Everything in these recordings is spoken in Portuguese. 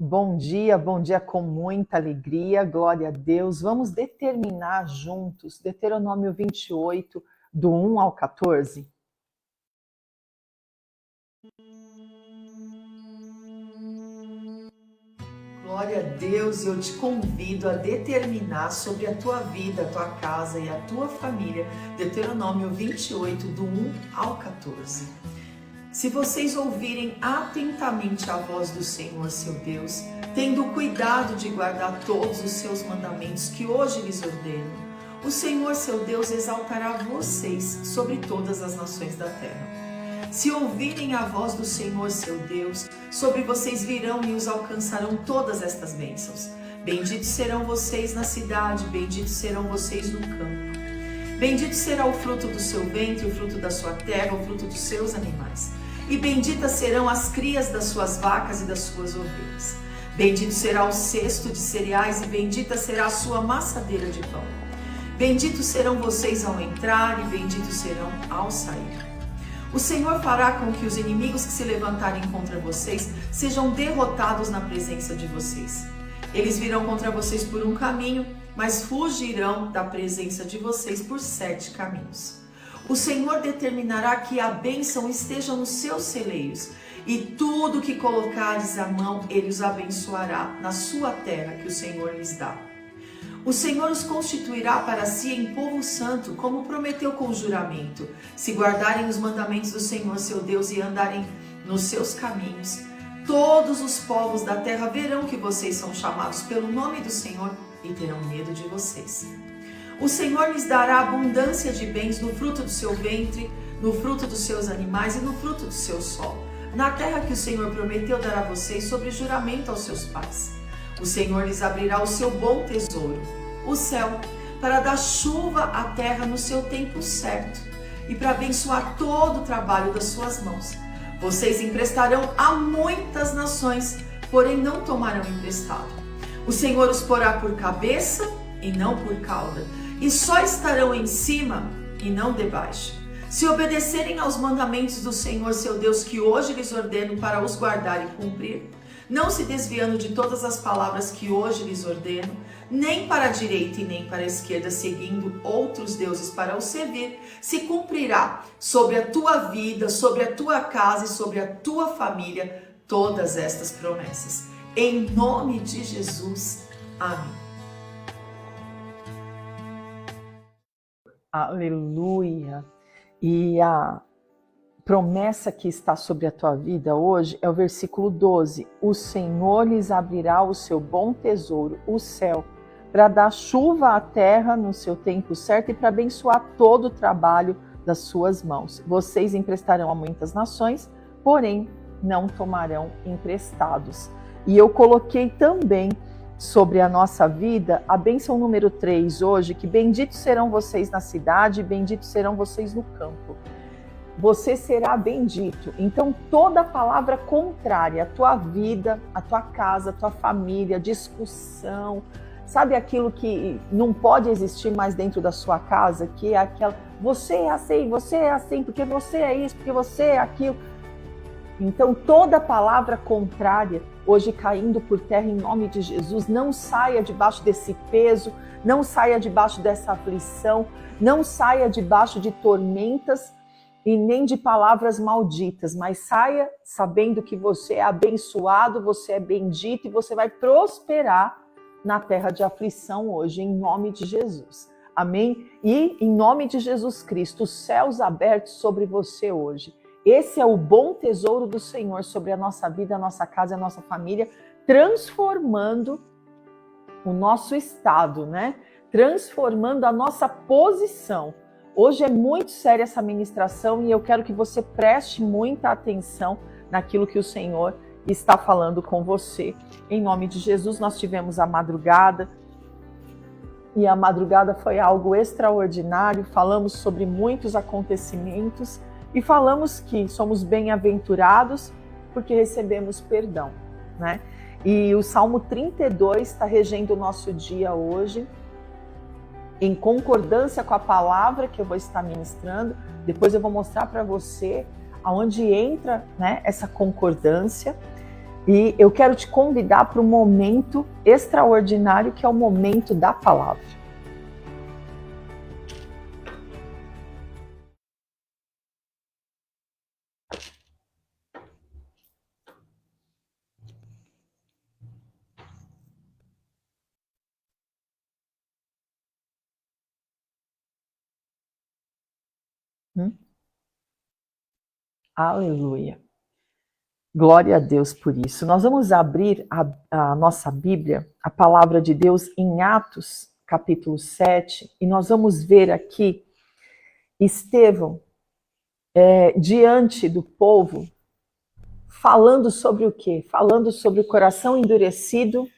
Bom dia com muita alegria, glória a Deus. Vamos determinar juntos Deuteronômio 28, do 1 ao 14. Glória a Deus, eu te convido a determinar sobre a tua vida, a tua casa e a tua família, Deuteronômio 28, do 1 ao 14. Se vocês ouvirem atentamente a voz do Senhor, seu Deus, tendo cuidado de guardar todos os seus mandamentos que hoje lhes ordeno, o Senhor, seu Deus, exaltará vocês sobre todas as nações da terra. Se ouvirem a voz do Senhor, seu Deus, sobre vocês virão e os alcançarão todas estas bênçãos. Benditos serão vocês na cidade, benditos serão vocês no campo. Bendito será o fruto do seu ventre, o fruto da sua terra, o fruto dos seus animais. E benditas serão as crias das suas vacas e das suas ovelhas. Bendito será o cesto de cereais e bendita será a sua maçadeira de pão. Benditos serão vocês ao entrar e benditos serão ao sair. O Senhor fará com que os inimigos que se levantarem contra vocês sejam derrotados na presença de vocês. Eles virão contra vocês por um caminho, mas fugirão da presença de vocês por 7 caminhos. O Senhor determinará que a bênção esteja nos seus celeiros, e tudo que colocares à mão, Ele os abençoará na sua terra que o Senhor lhes dá. O Senhor os constituirá para si em povo santo, como prometeu com juramento, se guardarem os mandamentos do Senhor seu Deus e andarem nos seus caminhos. Todos os povos da terra verão que vocês são chamados pelo nome do Senhor e terão medo de vocês. O Senhor lhes dará abundância de bens no fruto do seu ventre, no fruto dos seus animais e no fruto do seu solo, na terra que o Senhor prometeu dar a vocês sobre juramento aos seus pais. O Senhor lhes abrirá o seu bom tesouro, o céu, para dar chuva à terra no seu tempo certo e para abençoar todo o trabalho das suas mãos. Vocês emprestarão a muitas nações, porém não tomarão emprestado. O Senhor os porá por cabeça e não por cauda, e só estarão em cima e não debaixo. Se obedecerem aos mandamentos do Senhor seu Deus, que hoje lhes ordeno para os guardar e cumprir, não se desviando de todas as palavras que hoje lhes ordeno, nem para a direita e nem para a esquerda, seguindo outros deuses para os servir, se cumprirá sobre a tua vida, sobre a tua casa e sobre a tua família todas estas promessas. Em nome de Jesus. Amém. Aleluia. E a promessa que está sobre a tua vida hoje é o versículo 12. O Senhor lhes abrirá o seu bom tesouro, o céu, para dar chuva à terra no seu tempo certo e para abençoar todo o trabalho das suas mãos. Vocês emprestarão a muitas nações, porém não tomarão emprestados. E eu coloquei também sobre a nossa vida a bênção número 3 hoje, que benditos serão vocês na cidade, benditos serão vocês no campo. Você será bendito. Então, toda palavra contrária à tua vida, à tua casa, à tua família, discussão, sabe aquilo que não pode existir mais dentro da sua casa, que é aquela, você é assim, porque você é isso, porque você é aquilo. Então, toda palavra contrária, hoje caindo por terra em nome de Jesus, não saia debaixo desse peso, não saia debaixo dessa aflição, não saia debaixo de tormentas e nem de palavras malditas, mas saia sabendo que você é abençoado, você é bendito e você vai prosperar na terra de aflição hoje, em nome de Jesus. Amém? E em nome de Jesus Cristo, os céus abertos sobre você hoje. Esse é o bom tesouro do Senhor sobre a nossa vida, a nossa casa, a nossa família, transformando o nosso estado, né? Transformando a nossa posição. Hoje é muito séria essa ministração e eu quero que você preste muita atenção naquilo que o Senhor está falando com você. Em nome de Jesus, nós tivemos a madrugada e a madrugada foi algo extraordinário. Falamos sobre muitos acontecimentos e falamos que somos bem-aventurados porque recebemos perdão, né? E o Salmo 32 está regendo o nosso dia hoje, em concordância com a palavra que eu vou estar ministrando. Depois eu vou mostrar para você aonde entra, né, essa concordância. E eu quero te convidar para um momento extraordinário, que é o momento da palavra. Aleluia. Glória a Deus por isso. Nós vamos abrir a nossa Bíblia, a palavra de Deus, em Atos, capítulo 7, e nós vamos ver aqui Estevão diante do povo, falando sobre o quê? Falando sobre o coração endurecido,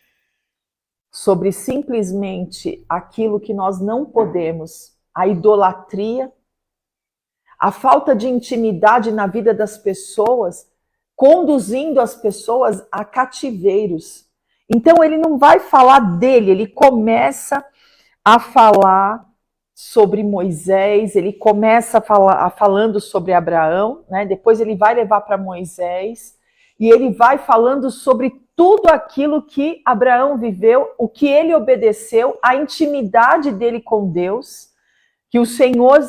sobre simplesmente aquilo que nós não podemos, a idolatria, a falta de intimidade na vida das pessoas, conduzindo as pessoas a cativeiros. Então ele não vai falar dele, ele começa a falar sobre Moisés, ele começa falando sobre Abraão, né? Depois ele vai levar para Moisés, e ele vai falando sobre tudo aquilo que Abraão viveu, o que ele obedeceu, a intimidade dele com Deus, que o Senhor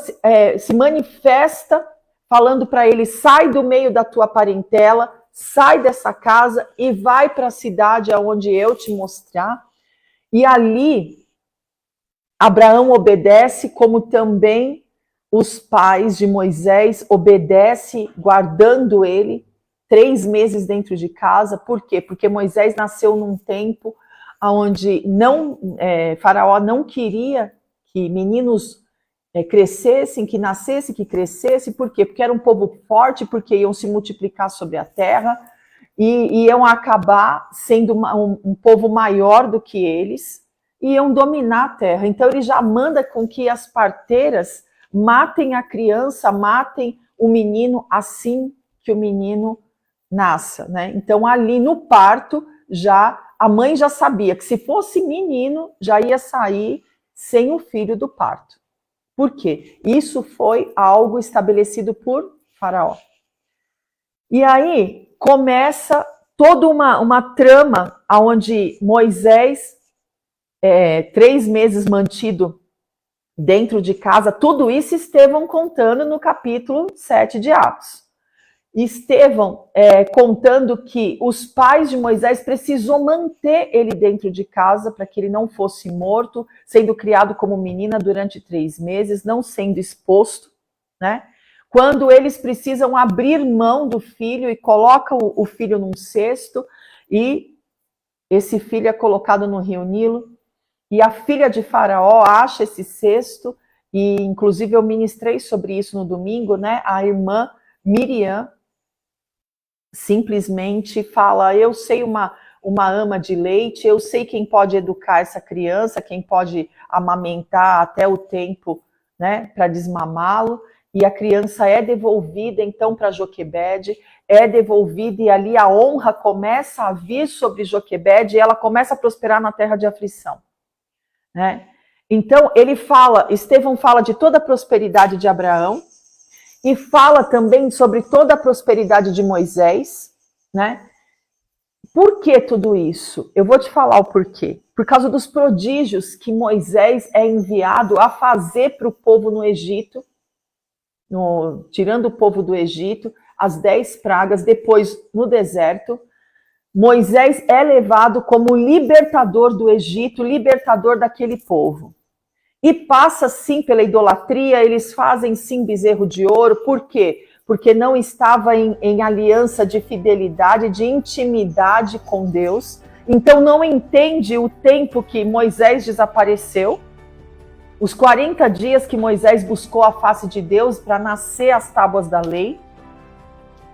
se manifesta falando para ele: sai do meio da tua parentela, sai dessa casa e vai para a cidade aonde eu te mostrar. E ali Abraão obedece, como também os pais de Moisés obedecem, guardando ele 3 meses dentro de casa. Por quê? Porque Moisés nasceu num tempo onde Faraó não queria que meninos crescessem, que nascesse, que crescesse. Por quê? Porque era um povo forte, porque iam se multiplicar sobre a terra e iam acabar sendo um povo maior do que eles, e iam dominar a terra. Então ele já manda com que as parteiras matem a criança, matem o menino assim que o menino nasça, né? Então ali no parto, a mãe já sabia que se fosse menino, já ia sair sem o filho do parto. Por quê? Isso foi algo estabelecido por Faraó. E aí começa toda uma trama onde Moisés, 3 meses mantido dentro de casa, tudo isso Estevão contando no capítulo 7 de Atos. Estevão contando que os pais de Moisés precisou manter ele dentro de casa para que ele não fosse morto, sendo criado como menina durante 3 meses, não sendo exposto, né? Quando eles precisam abrir mão do filho e colocam o filho num cesto, e esse filho é colocado no rio Nilo, e a filha de Faraó acha esse cesto, e inclusive eu ministrei sobre isso no domingo, né? A irmã Miriam simplesmente fala: eu sei uma ama de leite, eu sei quem pode educar essa criança, quem pode amamentar até o tempo, né, para desmamá-lo. E a criança é devolvida então para Joquebede, é devolvida, e ali a honra começa a vir sobre Joquebede, e ela começa a prosperar na terra de aflição, né? Então Estevão fala de toda a prosperidade de Abraão, e fala também sobre toda a prosperidade de Moisés, né? Por que tudo isso? Eu vou te falar o porquê. Por causa dos prodígios que Moisés é enviado a fazer para o povo no Egito, tirando o povo do Egito, as 10 pragas, depois no deserto. Moisés é levado como libertador do Egito, libertador daquele povo. E passa sim pela idolatria, eles fazem sim bezerro de ouro. Por quê? Porque não estava em aliança de fidelidade, de intimidade com Deus. Então não entende o tempo que Moisés desapareceu, os 40 dias que Moisés buscou a face de Deus para nascer as tábuas da lei.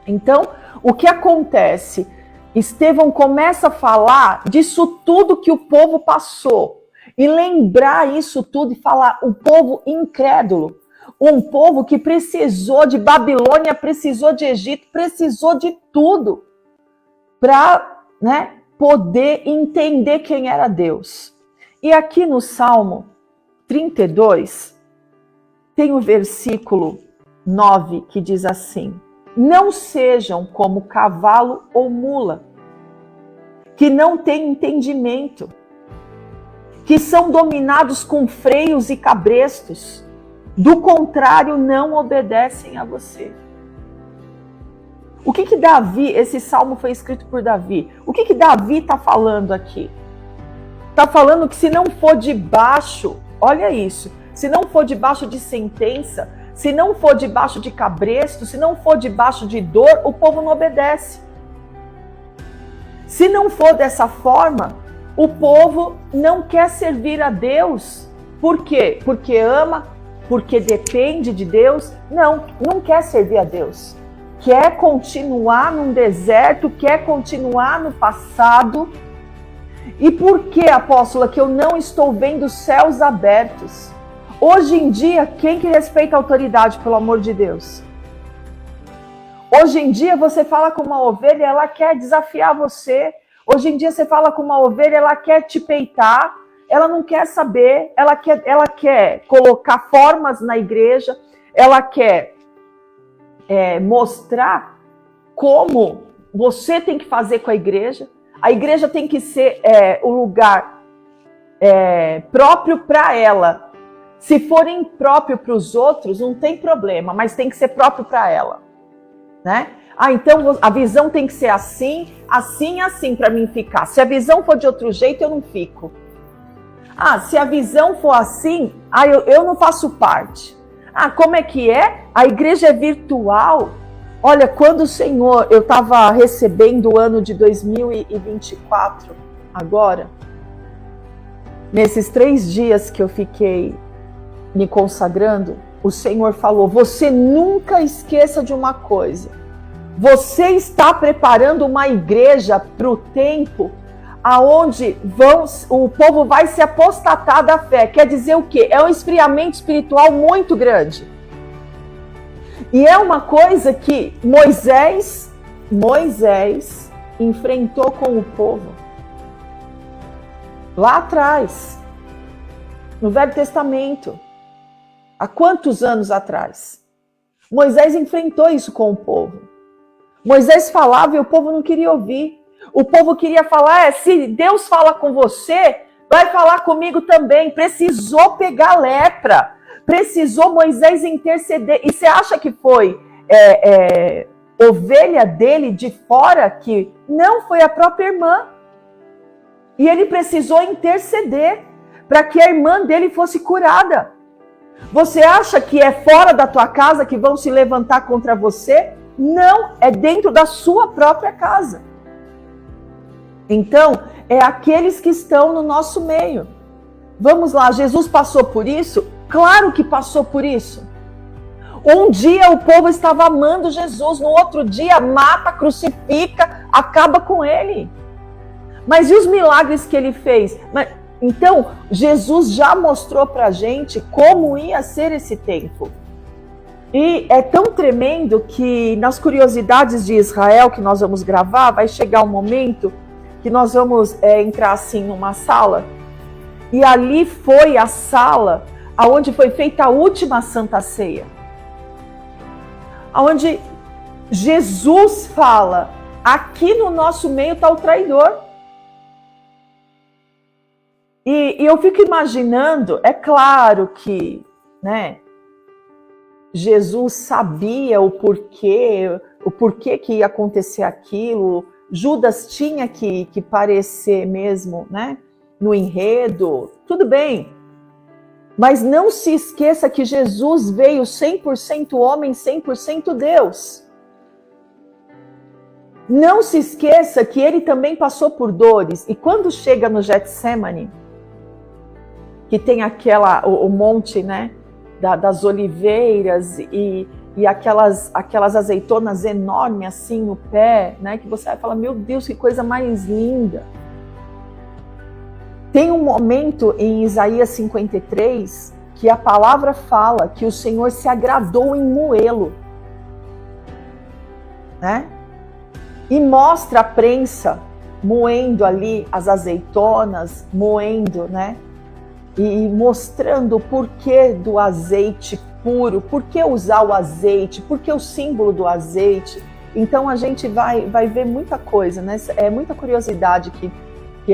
Então, o que acontece? Estevão começa a falar disso tudo que o povo passou, e lembrar isso tudo e falar: o povo incrédulo, um povo que precisou de Babilônia, precisou de Egito, precisou de tudo para, né, poder entender quem era Deus. E aqui no Salmo 32 tem o versículo 9 que diz assim: não sejam como cavalo ou mula, que não têm entendimento, que são dominados com freios e cabrestos, do contrário, não obedecem a você. O que Davi, esse salmo foi escrito por Davi, o que Davi está falando aqui? Está falando que se não for debaixo, olha isso, se não for debaixo de sentença, se não for debaixo de cabresto, se não for debaixo de dor, o povo não obedece. Se não for dessa forma, o povo não quer servir a Deus. Por quê? Porque ama, porque depende de Deus? Não quer servir a Deus. Quer continuar num deserto, quer continuar no passado. E por que, apóstola, que eu não estou vendo os céus abertos? Hoje em dia, quem que respeita a autoridade, pelo amor de Deus? Hoje em dia, você fala com uma ovelha, ela quer desafiar você. Hoje em dia, você fala com uma ovelha, ela quer te peitar, ela não quer saber, ela quer colocar formas na igreja, ela quer mostrar como você tem que fazer com a igreja tem que ser o lugar próprio para ela. Se for impróprio para os outros, não tem problema, mas tem que ser próprio para ela, né? Então a visão tem que ser assim, assim, assim para mim ficar. Se a visão for de outro jeito, eu não fico. Se a visão for assim, eu não faço parte. Como é que é? A igreja é virtual. Olha, quando o Senhor, eu estava recebendo o ano de 2024, agora, nesses 3 dias que eu fiquei me consagrando, o Senhor falou, você nunca esqueça de uma coisa, você está preparando uma igreja para o tempo aonde o povo vai se apostatar da fé. Quer dizer o quê? É um esfriamento espiritual muito grande. E é uma coisa que Moisés enfrentou com o povo. Lá atrás, no Velho Testamento. Há quantos anos atrás? Moisés enfrentou isso com o povo. Moisés falava e o povo não queria ouvir. O povo queria falar, se Deus fala com você, vai falar comigo também. Precisou pegar lepra. Precisou Moisés interceder. E você acha que foi ovelha dele de fora que não foi a própria irmã? E ele precisou interceder para que a irmã dele fosse curada. Você acha que é fora da tua casa que vão se levantar contra você? Não, é dentro da sua própria casa. Então, é aqueles que estão no nosso meio. Vamos lá, Jesus passou por isso? Claro que passou por isso. Um dia o povo estava amando Jesus, no outro dia mata, crucifica, acaba com ele. Mas e os milagres que ele fez? Então, Jesus já mostrou para a gente como ia ser esse tempo. E é tão tremendo que nas curiosidades de Israel que nós vamos gravar, vai chegar um momento que nós vamos entrar assim numa sala. E ali foi a sala onde foi feita a última Santa Ceia. Onde Jesus fala, aqui no nosso meio está o traidor. E eu fico imaginando, é claro que, né, Jesus sabia o porquê que ia acontecer aquilo. Judas tinha que parecer mesmo, né, no enredo, tudo bem. Mas não se esqueça que Jesus veio 100% homem, 100% Deus. Não se esqueça que ele também passou por dores. E quando chega no Getsemane, que tem o monte, né, das oliveiras e aquelas azeitonas enormes assim no pé, né, que você vai falar, meu Deus, que coisa mais linda. Tem um momento em Isaías 53 que a palavra fala que o Senhor se agradou em moê-lo, né? E mostra a prensa moendo ali as azeitonas, moendo, né? E mostrando o porquê do azeite puro, por que usar o azeite, por que o símbolo do azeite. Então a gente vai ver muita coisa, né? É muita curiosidade que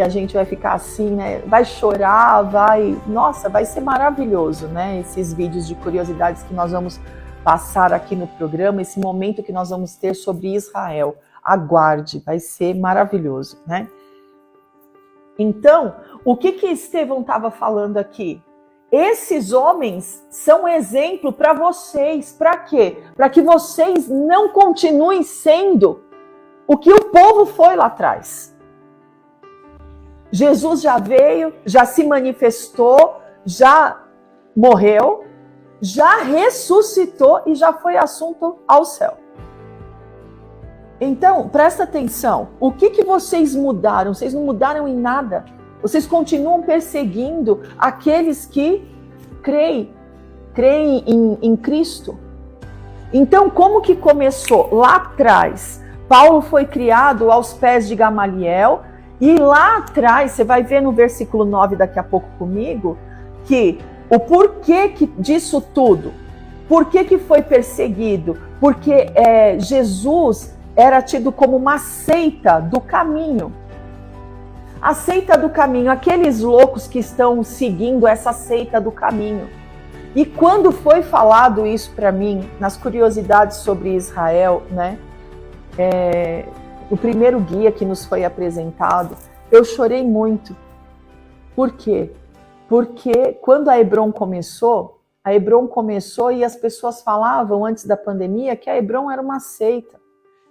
a gente vai ficar assim, né? Vai chorar, nossa, vai ser maravilhoso, né? Esses vídeos de curiosidades que nós vamos passar aqui no programa, esse momento que nós vamos ter sobre Israel. Aguarde, vai ser maravilhoso, né? Então, o que Estevão estava falando aqui? Esses homens são exemplo para vocês. Para quê? Para que vocês não continuem sendo o que o povo foi lá atrás. Jesus já veio, já se manifestou, já morreu, já ressuscitou e já foi assunto ao céu. Então, presta atenção. O que vocês mudaram? Vocês não mudaram em nada. Vocês continuam perseguindo aqueles que creem em Cristo. Então, como que começou? Lá atrás, Paulo foi criado aos pés de Gamaliel, e lá atrás, você vai ver no versículo 9 daqui a pouco comigo, que o porquê disso tudo, por que foi perseguido? Porque Jesus era tido como uma seita do caminho. A seita do caminho, aqueles loucos que estão seguindo essa seita do caminho. E quando foi falado isso para mim, nas curiosidades sobre Israel, né? O primeiro guia que nos foi apresentado, eu chorei muito. Por quê? Porque quando a Hebron começou e as pessoas falavam antes da pandemia que a Hebron era uma seita.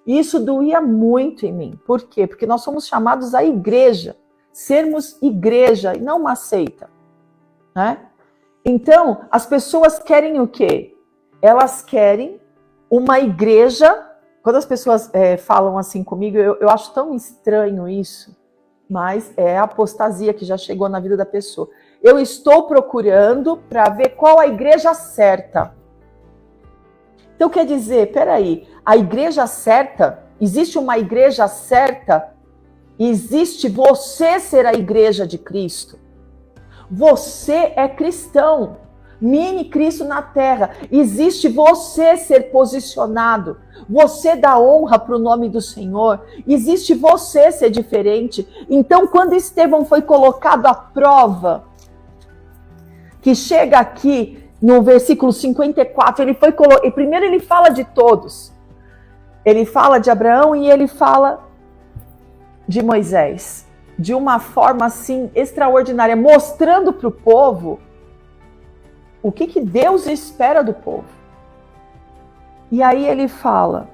E isso doía muito em mim. Por quê? Porque nós somos chamados à igreja, sermos igreja e não uma seita, né? Então, as pessoas querem o quê? Elas querem uma igreja. Quando as pessoas falam assim comigo, eu acho tão estranho isso, mas é a apostasia que já chegou na vida da pessoa. Eu estou procurando para ver qual a igreja certa. Então quer dizer, peraí, a igreja certa, existe uma igreja certa, existe você ser a igreja de Cristo. Você é cristão, mini Cristo na terra. Existe você ser posicionado, você dá honra para o nome do Senhor, existe você ser diferente. Então quando Estevão foi colocado à prova, que chega aqui no versículo 54, primeiro ele fala de todos. Ele fala de Abraão e ele fala de Moisés, de uma forma assim extraordinária, mostrando para o povo o que Deus espera do povo. E aí ele fala,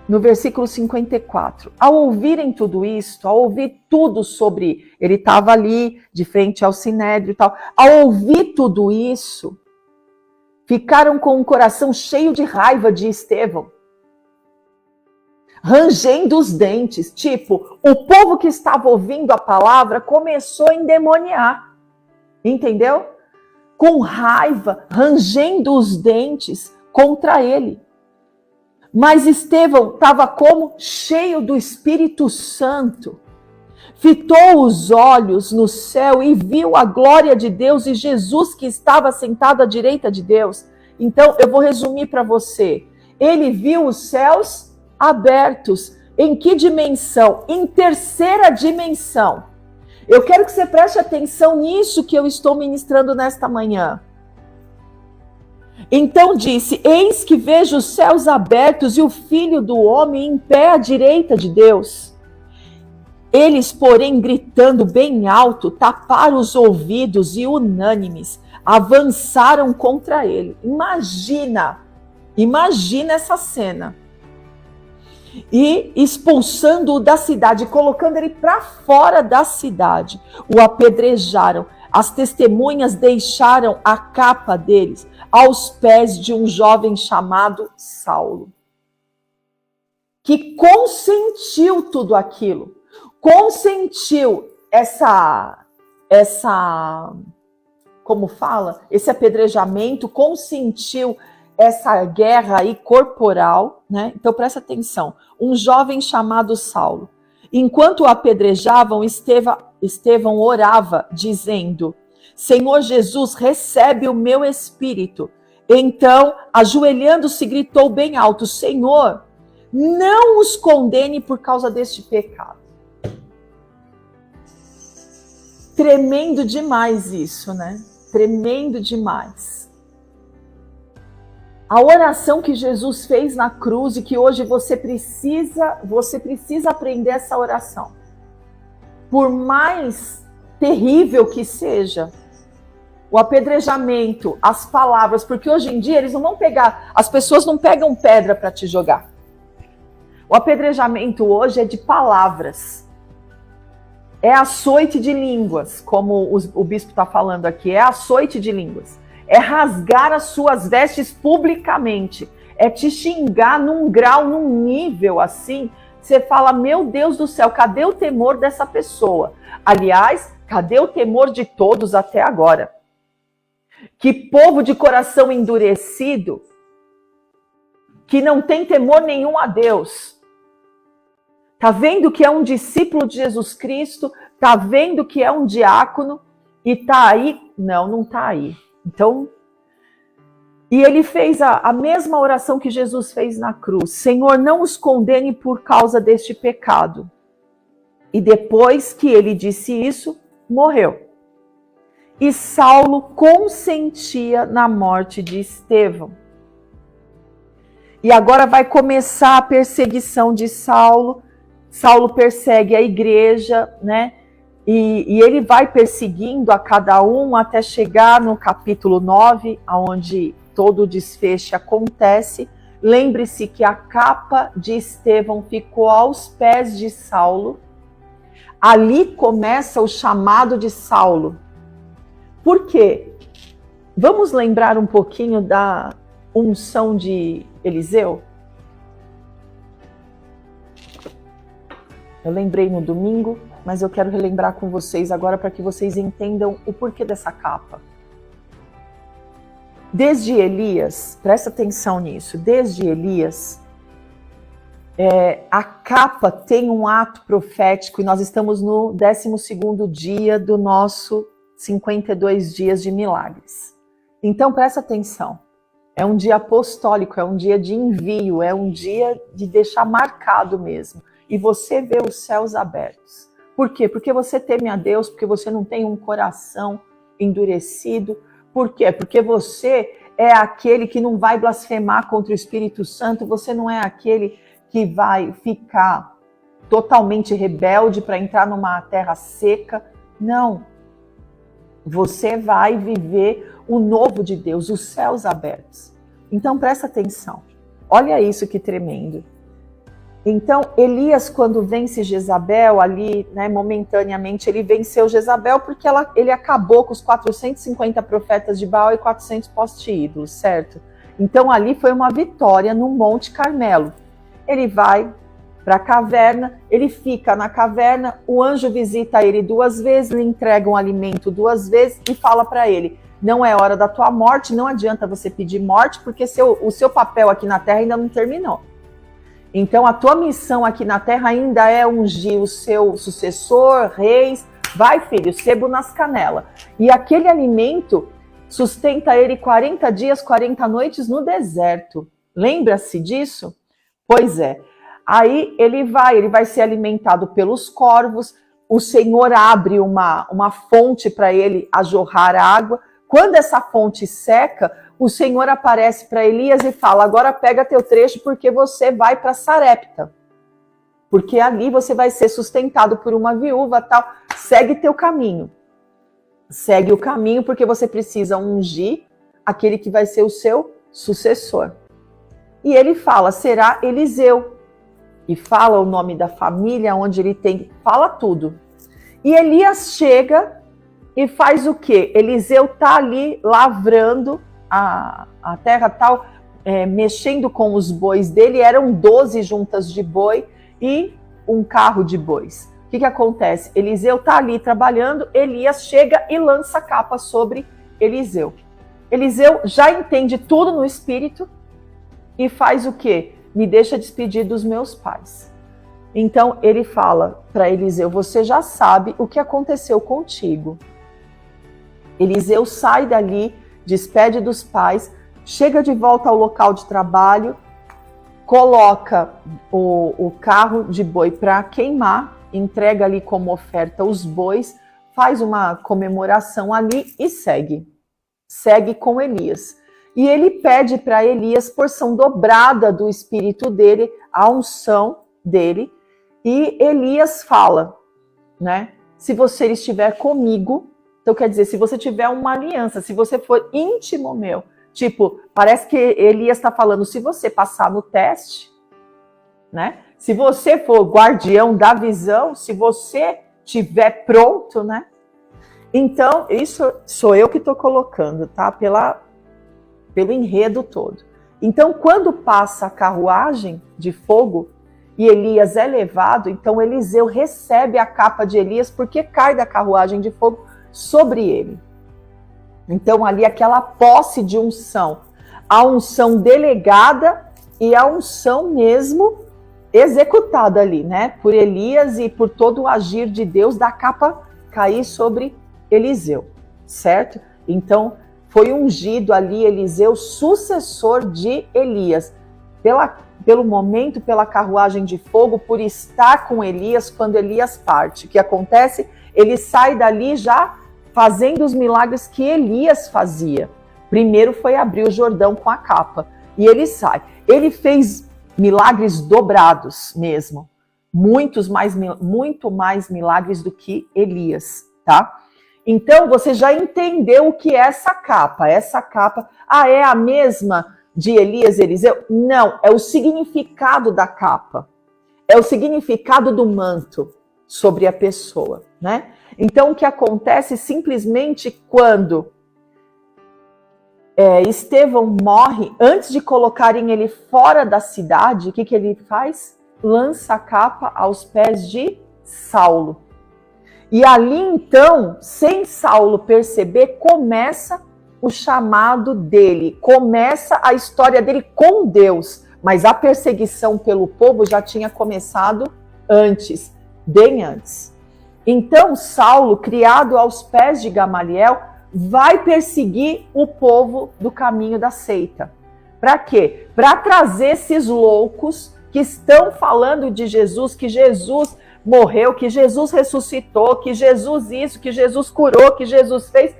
no versículo 54, ao ouvirem tudo isso, ao ouvir tudo sobre, ele estava ali de frente ao Sinédrio e tal, ao ouvir tudo isso, ficaram com o coração cheio de raiva de Estevão, rangendo os dentes. Tipo, o povo que estava ouvindo a palavra começou a endemoniar, entendeu? Com raiva, rangendo os dentes contra ele. Mas Estevão estava como? Cheio do Espírito Santo. Fitou os olhos no céu e viu a glória de Deus e Jesus que estava sentado à direita de Deus. Então, eu vou resumir para você. Ele viu os céus abertos. Em que dimensão? Em terceira dimensão. Eu quero que você preste atenção nisso que eu estou ministrando nesta manhã. Então disse, eis que vejo os céus abertos e o Filho do Homem em pé à direita de Deus. Eles, porém, gritando bem alto, taparam os ouvidos e unânimes, avançaram contra ele. Imagina essa cena. E expulsando-o da cidade, colocando ele para fora da cidade, o apedrejaram. As testemunhas deixaram a capa deles aos pés de um jovem chamado Saulo, que consentiu tudo aquilo. Consentiu como fala? Esse apedrejamento, consentiu essa guerra aí corporal, né? Então presta atenção. Um jovem chamado Saulo. Enquanto o apedrejavam, Estevão orava, dizendo, Senhor Jesus, recebe o meu espírito. Então, ajoelhando-se, gritou bem alto, Senhor, não os condene por causa deste pecado. Tremendo demais isso, né? Tremendo demais. A oração que Jesus fez na cruz e que hoje você precisa aprender essa oração. Por mais terrível que seja, o apedrejamento, as palavras, porque hoje em dia eles não vão pegar, as pessoas não pegam pedra para te jogar. O apedrejamento hoje é de palavras. É açoite de línguas, como o bispo está falando aqui, é açoite de línguas. É rasgar as suas vestes publicamente. É te xingar num grau, num nível assim, você fala, meu Deus do céu, cadê o temor dessa pessoa? Aliás, cadê o temor de todos até agora? Que povo de coração endurecido, que não tem temor nenhum a Deus. Tá vendo que é um discípulo de Jesus Cristo? Tá vendo que é um diácono? E tá aí? Não, não tá aí. Então, e ele fez a mesma oração que Jesus fez na cruz. Senhor, não os condene por causa deste pecado. E depois que ele disse isso, morreu. E Saulo consentia na morte de Estevão. E agora vai começar a perseguição de Saulo. Saulo persegue a igreja, né? E ele vai perseguindo a cada um até chegar no capítulo 9, onde todo o desfecho acontece. Lembre-se que a capa de Estevão ficou aos pés de Saulo. Ali começa o chamado de Saulo. Por quê? Vamos lembrar um pouquinho da unção de Eliseu? Eu lembrei no domingo, mas eu quero relembrar com vocês agora para que vocês entendam o porquê dessa capa. Desde Elias, presta atenção nisso, desde Elias, a capa tem um ato profético e nós estamos no 12º dia do nosso 52 dias de milagres. Então presta atenção, é um dia apostólico, é um dia de envio, é um dia de deixar marcado mesmo. E você vê os céus abertos. Por quê? Porque você teme a Deus, porque você não tem um coração endurecido. Por quê? Porque você é aquele que não vai blasfemar contra o Espírito Santo, você não é aquele que vai ficar totalmente rebelde para entrar numa terra seca. Não. Você vai viver o novo de Deus, os céus abertos. Então presta atenção. Olha isso que tremendo. Então, Elias, quando vence Jezabel ali, né, momentaneamente, ele venceu Jezabel porque ele acabou com os 450 profetas de Baal e 400 poste-ídolos, certo? Então, ali foi uma vitória no Monte Carmelo. Ele vai para a caverna, ele fica na caverna, o anjo visita ele 2 vezes, lhe entrega um alimento 2 vezes e fala para ele, não é hora da tua morte, não adianta você pedir morte, porque o seu papel aqui na terra ainda não terminou. Então, a tua missão aqui na terra ainda é ungir o seu sucessor, reis. Vai, filho, sebo nas canelas. E aquele alimento sustenta ele 40 dias, 40 noites no deserto. Lembra-se disso? Pois é. Aí ele vai ser alimentado pelos corvos. O Senhor abre uma fonte para ele a jorrar água. Quando essa fonte seca, o Senhor aparece para Elias e fala, agora pega teu trecho porque você vai para Sarepta. Porque ali você vai ser sustentado por uma viúva, tal. Segue teu caminho. Segue o caminho porque você precisa ungir aquele que vai ser o seu sucessor. E ele fala, será Eliseu. E fala o nome da família, onde ele tem, fala tudo. E Elias chega e faz o quê? Eliseu está ali lavrando a terra tal, mexendo com os bois dele, eram 12 juntas de boi e um carro de bois. O que acontece? Eliseu está ali trabalhando, Elias chega e lança a capa sobre Eliseu. Eliseu já entende tudo no espírito e faz o quê? Me deixa despedir dos meus pais. Então ele fala para Eliseu, você já sabe o que aconteceu contigo. Eliseu sai dali, despede dos pais, chega de volta ao local de trabalho, coloca o carro de boi para queimar, entrega ali como oferta os bois, faz uma comemoração ali e segue com Elias. E ele pede para Elias porção dobrada do espírito dele, a unção dele, e Elias fala, né? Se você estiver comigo, então quer dizer, se você tiver uma aliança, se você for íntimo meu, tipo, parece que Elias está falando, se você passar no teste, né? Se você for guardião da visão, se você estiver pronto, né? Então, isso sou eu que estou colocando, tá? Pelo enredo todo. Então, quando passa a carruagem de fogo e Elias é levado, então Eliseu recebe a capa de Elias porque cai da carruagem de fogo sobre ele. Então, ali aquela posse de unção, a unção delegada e a unção mesmo executada ali, né? Por Elias e por todo o agir de Deus da capa cair sobre Eliseu, certo? Então, foi ungido ali Eliseu, sucessor de Elias, pelo momento, pela carruagem de fogo, por estar com Elias quando Elias parte. O que acontece? Ele sai dali já fazendo os milagres que Elias fazia. Primeiro foi abrir o Jordão com a capa, e ele sai. Ele fez milagres dobrados mesmo, muito mais milagres do que Elias, tá? Então, você já entendeu o que é essa capa. Essa capa, é a mesma de Elias e Eliseu? Não, é o significado da capa. É o significado do manto sobre a pessoa, né? Então, o que acontece simplesmente quando Estevão morre, antes de colocarem ele fora da cidade, o que ele faz? Lança a capa aos pés de Saulo. E ali, então, sem Saulo perceber, começa o chamado dele, começa a história dele com Deus, mas a perseguição pelo povo já tinha começado antes, bem antes. Então, Saulo, criado aos pés de Gamaliel, vai perseguir o povo do caminho da seita. Para quê? Para trazer esses loucos que estão falando de Jesus, que Jesus morreu, que Jesus ressuscitou, que Jesus isso, que Jesus curou, que Jesus fez.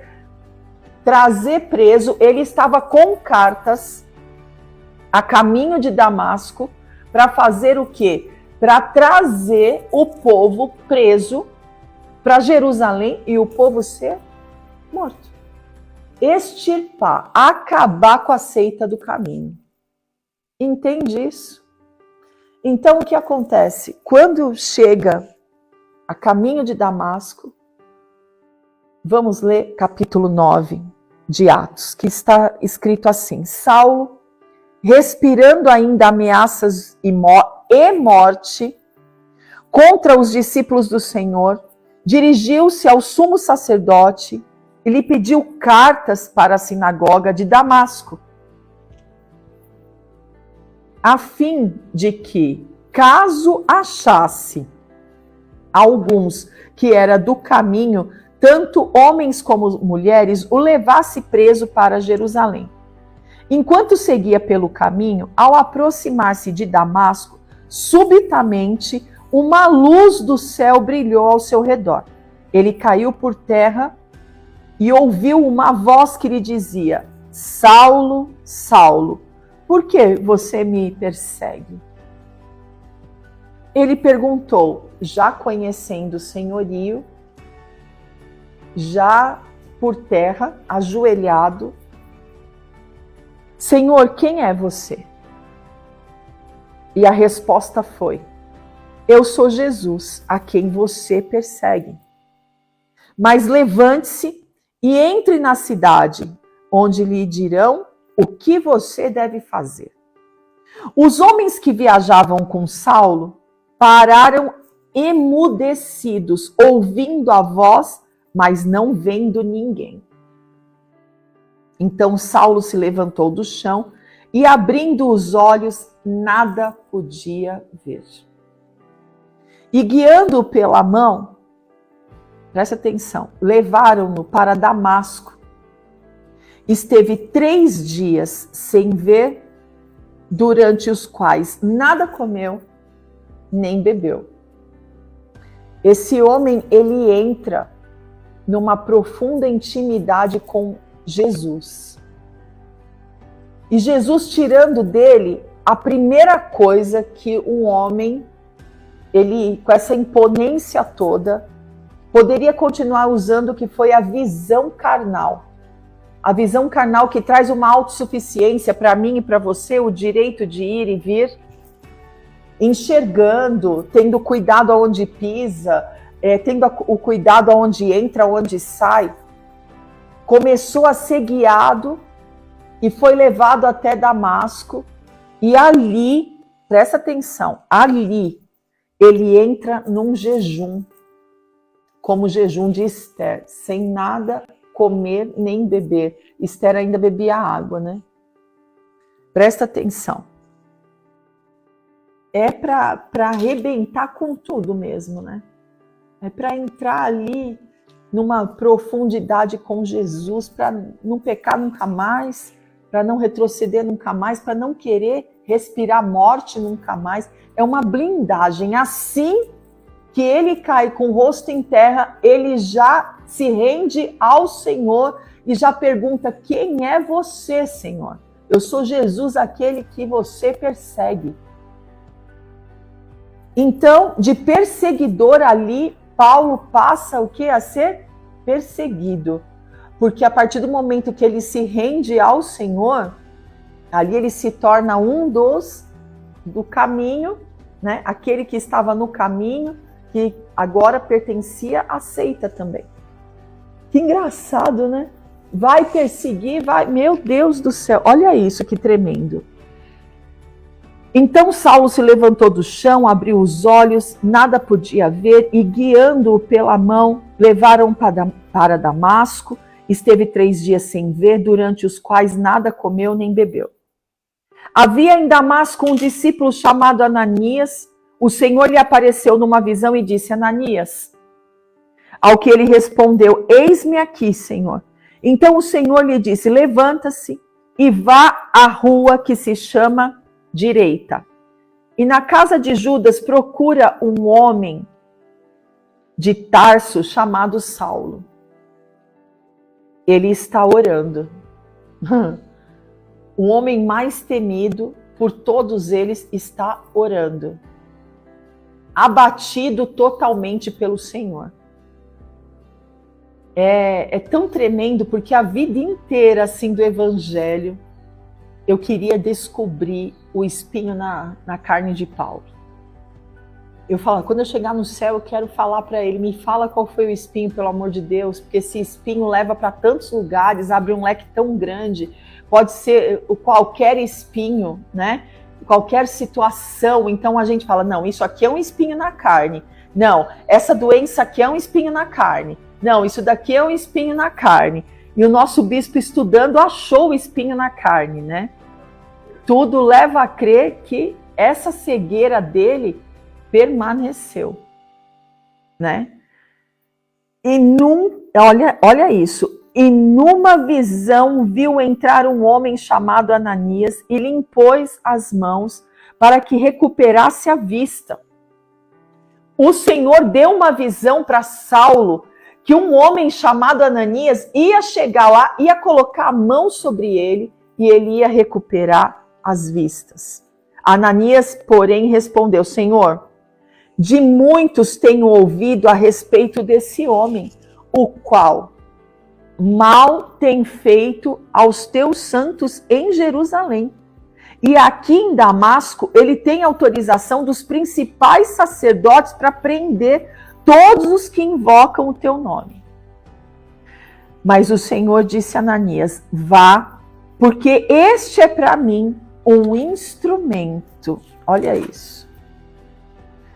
Trazer preso, ele estava com cartas a caminho de Damasco para fazer o quê? Para trazer o povo preso para Jerusalém e o povo ser morto. Extirpar, acabar com a seita do caminho. Entende isso? Então, o que acontece? Quando chega a caminho de Damasco, vamos ler capítulo 9 de Atos, que está escrito assim: Saulo, respirando ainda ameaças e morte contra os discípulos do Senhor, dirigiu-se ao sumo sacerdote e lhe pediu cartas para a sinagoga de Damasco, a fim de que, caso achasse alguns que era do caminho, tanto homens como mulheres, o levasse preso para Jerusalém. Enquanto seguia pelo caminho, ao aproximar-se de Damasco, subitamente uma luz do céu brilhou ao seu redor. Ele caiu por terra e ouviu uma voz que lhe dizia: Saulo, Saulo, por que você me persegue? Ele perguntou, já conhecendo o senhorio, já por terra, ajoelhado: Senhor, quem é você? E a resposta foi: eu sou Jesus, a quem você persegue. Mas levante-se e entre na cidade, onde lhe dirão o que você deve fazer. Os homens que viajavam com Saulo pararam emudecidos, ouvindo a voz, mas não vendo ninguém. Então Saulo se levantou do chão e, abrindo os olhos, nada podia ver. E guiando-o pela mão, presta atenção, levaram-no para Damasco. Esteve 3 dias sem ver durante os quais nada comeu nem bebeu. Esse homem, ele entra numa profunda intimidade com Jesus. E Jesus tirando dele a primeira coisa que um homem, ele com essa imponência toda, poderia continuar usando, que foi a visão carnal. A visão carnal que traz uma autossuficiência para mim e para você, o direito de ir e vir, enxergando, tendo cuidado aonde pisa, tendo o cuidado aonde entra, aonde sai. Começou a ser guiado e foi levado até Damasco. E ali, presta atenção, ali ele entra num jejum, como o jejum de Esther, sem nada comer nem beber. Esther ainda bebia água, né? Presta atenção. É para arrebentar com tudo mesmo, né? É para entrar ali numa profundidade com Jesus, para não pecar nunca mais, para não retroceder nunca mais, para não querer respirar morte nunca mais. É uma blindagem. Assim que ele cai com o rosto em terra, ele já se rende ao Senhor e já pergunta: quem é você, Senhor? Eu sou Jesus, aquele que você persegue. Então, de perseguidor ali, Paulo passa o quê? A ser perseguido. Porque a partir do momento que ele se rende ao Senhor, ali ele se torna um do caminho, né? Aquele que estava no caminho, que agora pertencia à seita também. Que engraçado, né? Vai perseguir, vai... Meu Deus do céu, olha isso, que tremendo. Então Saulo se levantou do chão, abriu os olhos, nada podia ver, e guiando-o pela mão, levaram para Damasco. Esteve 3 dias sem ver, durante os quais nada comeu nem bebeu. Havia em Damasco um discípulo chamado Ananias. O Senhor lhe apareceu numa visão e disse: Ananias. Ao que ele respondeu: eis-me aqui, Senhor. Então o Senhor lhe disse: levanta-se e vá à rua que se chama Direita. E na casa de Judas procura um homem de Tarso chamado Saulo. Ele está orando. O homem mais temido por todos eles está orando. Abatido totalmente pelo Senhor. É tão tremendo, porque a vida inteira assim do Evangelho eu queria descobrir o espinho na carne de Paulo. Eu falo, quando eu chegar no céu eu quero falar para ele, me fala qual foi o espinho, pelo amor de Deus, porque esse espinho leva para tantos lugares, abre um leque tão grande, pode ser qualquer espinho, né? Qualquer situação. Então a gente fala, não, isso aqui é um espinho na carne, não, essa doença aqui é um espinho na carne, não, isso daqui é um espinho na carne. E o nosso bispo estudando achou o espinho na carne, né? Tudo leva a crer que essa cegueira dele permaneceu, né? E olha isso. E numa visão viu entrar um homem chamado Ananias e lhe impôs as mãos para que recuperasse a vista. O Senhor deu uma visão para Saulo que um homem chamado Ananias ia chegar lá, ia colocar a mão sobre ele e ele ia recuperar as vistas. Ananias, porém, respondeu: Senhor, de muitos tenho ouvido a respeito desse homem, o qual mal tem feito aos teus santos em Jerusalém. E aqui em Damasco, ele tem autorização dos principais sacerdotes para prender todos os que invocam o teu nome. Mas o Senhor disse a Ananias: vá, porque este é para mim um instrumento. Olha isso.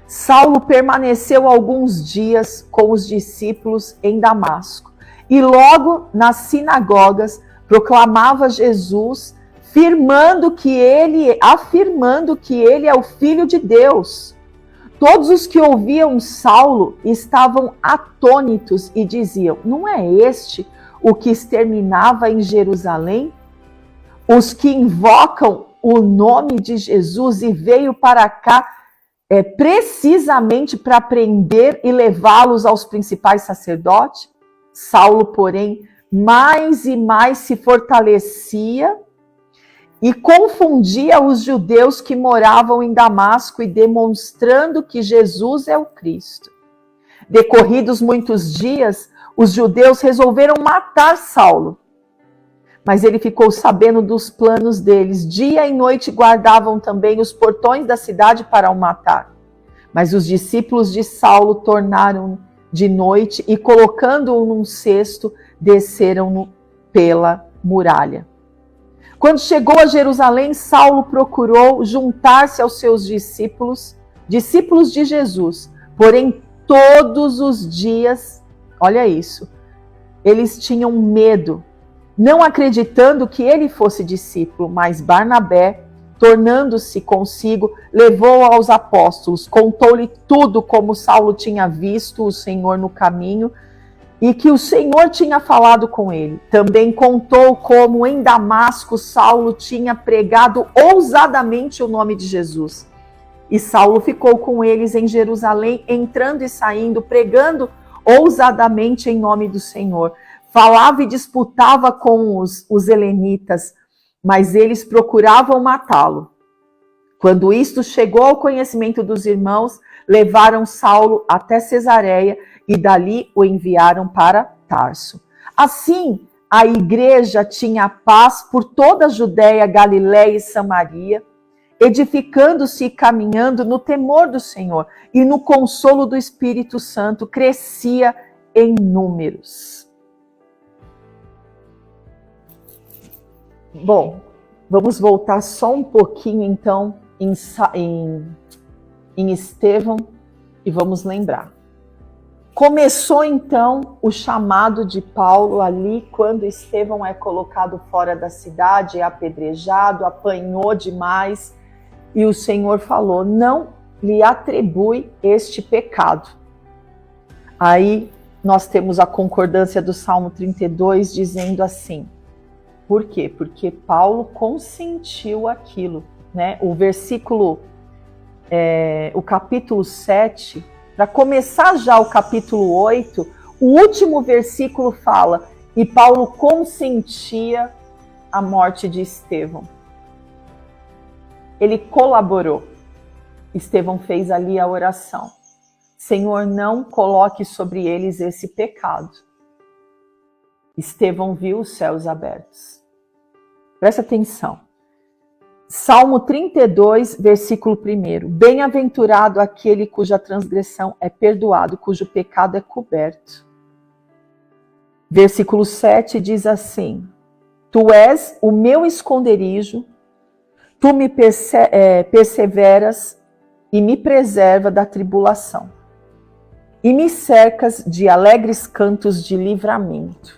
Saulo permaneceu alguns dias com os discípulos em Damasco e logo nas sinagogas proclamava Jesus, afirmando que ele é o Filho de Deus. Todos os que ouviam Saulo estavam atônitos e diziam: não é este o que exterminava em Jerusalém os que invocam o nome de Jesus e veio para cá precisamente para prender e levá-los aos principais sacerdotes? Saulo, porém, mais e mais se fortalecia e confundia os judeus que moravam em Damasco e demonstrando que Jesus é o Cristo. Decorridos muitos dias, os judeus resolveram matar Saulo. Mas ele ficou sabendo dos planos deles. Dia e noite guardavam também os portões da cidade para o matar. Mas os discípulos de Saulo tornaram de noite e, colocando-o num cesto, desceram-no pela muralha. Quando chegou a Jerusalém, Saulo procurou juntar-se aos seus discípulos de Jesus. Porém, todos os dias, olha isso, eles tinham medo, não acreditando que ele fosse discípulo, mas Barnabé, tornando-se consigo, levou aos apóstolos, contou-lhe tudo como Saulo tinha visto o Senhor no caminho e que o Senhor tinha falado com ele. Também contou como em Damasco Saulo tinha pregado ousadamente o nome de Jesus. E Saulo ficou com eles em Jerusalém, entrando e saindo, pregando ousadamente em nome do Senhor. Falava e disputava com os helenitas, mas eles procuravam matá-lo. Quando isto chegou ao conhecimento dos irmãos, levaram Saulo até Cesareia e dali o enviaram para Tarso. Assim, a igreja tinha paz por toda a Judéia, Galiléia e Samaria, edificando-se e caminhando no temor do Senhor e no consolo do Espírito Santo, crescia em números. Bom, vamos voltar só um pouquinho então em Estevão e vamos lembrar. Começou então o chamado de Paulo ali quando Estevão é colocado fora da cidade, é apedrejado, apanhou demais e o Senhor falou, não lhe atribui este pecado. Aí nós temos a concordância do Salmo 32 dizendo assim, por quê? Porque Paulo consentiu aquilo, né? O versículo, o capítulo 7, para começar já o capítulo 8, o último versículo fala, e Paulo consentia a morte de Estevão. Ele colaborou. Estevão fez ali a oração. Senhor, não coloque sobre eles esse pecado. Estevão viu os céus abertos. Presta atenção. Salmo 32, versículo 1. Bem-aventurado aquele cuja transgressão é perdoado, cujo pecado é coberto. Versículo 7 diz assim, Tu és o meu esconderijo, tu me perseveras e me preserva da tribulação, e me cercas de alegres cantos de livramento.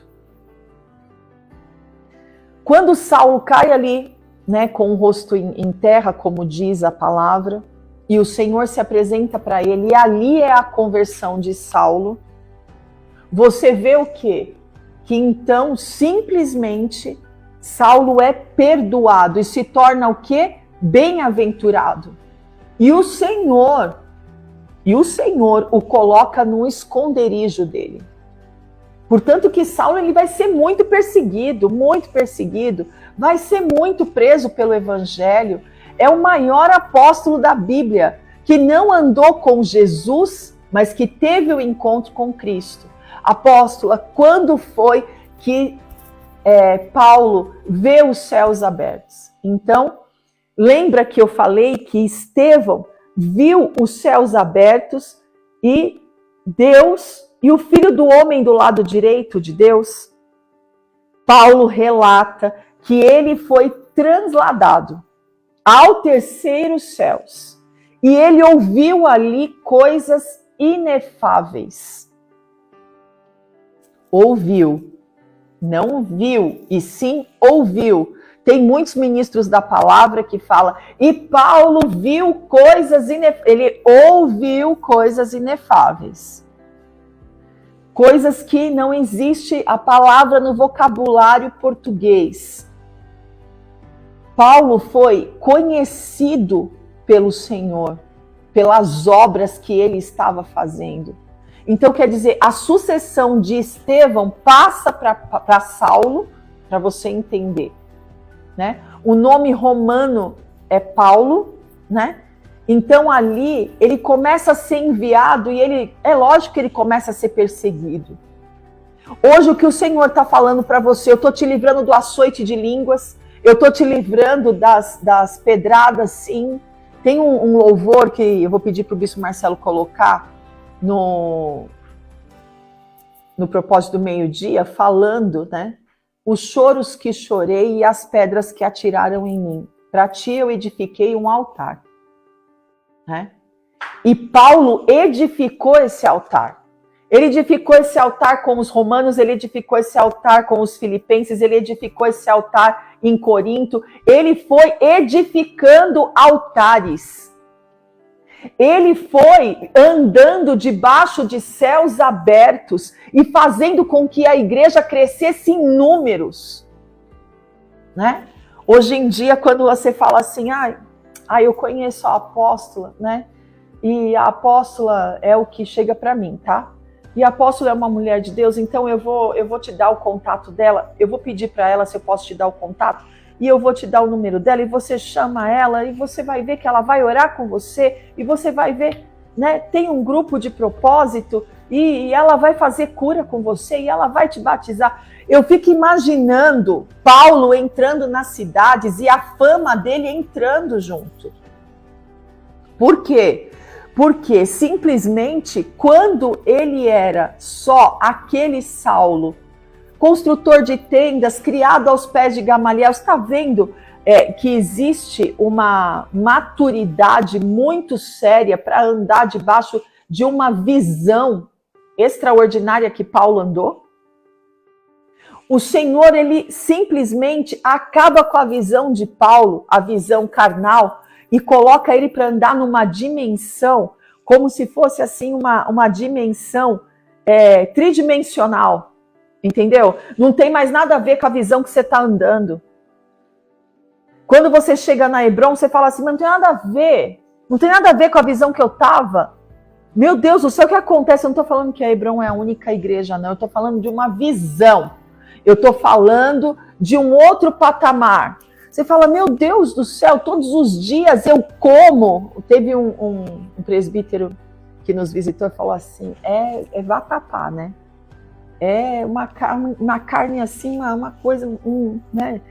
Quando Saulo cai ali, né, com o rosto em terra, como diz a palavra, e o Senhor se apresenta para ele, e ali é a conversão de Saulo, você vê o quê? Que então, simplesmente, Saulo é perdoado e se torna o quê? Bem-aventurado. E o Senhor o coloca no esconderijo dele. Portanto que Saulo ele vai ser muito perseguido, vai ser muito preso pelo evangelho. É o maior apóstolo da Bíblia, que não andou com Jesus, mas que teve o encontro com Cristo. Apóstola, quando foi que Paulo vê os céus abertos? Então, lembra que eu falei que Estevão viu os céus abertos e Deus e o Filho do Homem do lado direito de Deus? Paulo relata que ele foi transladado ao terceiro céus e ele ouviu ali coisas inefáveis. Ouviu, não viu, e sim ouviu. Tem muitos ministros da palavra que falam, e Paulo viu coisas ele ouviu coisas inefáveis. Coisas que não existe a palavra no vocabulário português. Paulo foi conhecido pelo Senhor, pelas obras que ele estava fazendo. Então, quer dizer, a sucessão de Estevão passa para Saulo, para você entender, né? O nome romano é Paulo, né? Então, ali, ele começa a ser enviado e é lógico que ele começa a ser perseguido. Hoje, o que o Senhor está falando para você, eu estou te livrando do açoite de línguas, eu estou te livrando das pedradas, sim. Tem um louvor que eu vou pedir para o Bispo Marcelo colocar no propósito do meio-dia, falando, né? Os choros que chorei e as pedras que atiraram em mim. Para ti eu edifiquei um altar. Né? E Paulo edificou esse altar. Ele edificou esse altar com os romanos, ele edificou esse altar com os filipenses, ele edificou esse altar em Corinto. Ele foi edificando altares. Ele foi andando debaixo de céus abertos e fazendo com que a igreja crescesse em números. Né? Hoje em dia, quando você fala assim, eu conheço a apóstola, né? E a apóstola é o que chega para mim, tá? E a apóstola é uma mulher de Deus, então eu vou te dar o contato dela, eu vou pedir para ela se eu posso te dar o contato, e eu vou te dar o número dela, e você chama ela, e você vai ver que ela vai orar com você, e você vai ver, né? Tem um grupo de propósito, e ela vai fazer cura com você, e ela vai te batizar. Eu fico imaginando Paulo entrando nas cidades e a fama dele entrando junto. Por quê? Porque simplesmente quando ele era só aquele Saulo, construtor de tendas, criado aos pés de Gamaliel, está vendo que existe uma maturidade muito séria para andar debaixo de uma visão extraordinária que Paulo andou? O Senhor, ele simplesmente acaba com a visão de Paulo, a visão carnal, e coloca ele para andar numa dimensão, como se fosse assim uma dimensão tridimensional, entendeu? Não tem mais nada a ver com a visão que você está andando. Quando você chega na Hebron, você fala assim, mas não tem nada a ver, não tem nada a ver com a visão que eu estava. Meu Deus do céu, o que acontece? Eu não estou falando que a Hebron é a única igreja, não, eu estou falando de uma visão. Eu estou falando de um outro patamar. Você fala, meu Deus do céu, todos os dias eu como. Teve um presbítero que nos visitou e falou assim, é vatapá, né? É uma carne assim, uma coisa, né?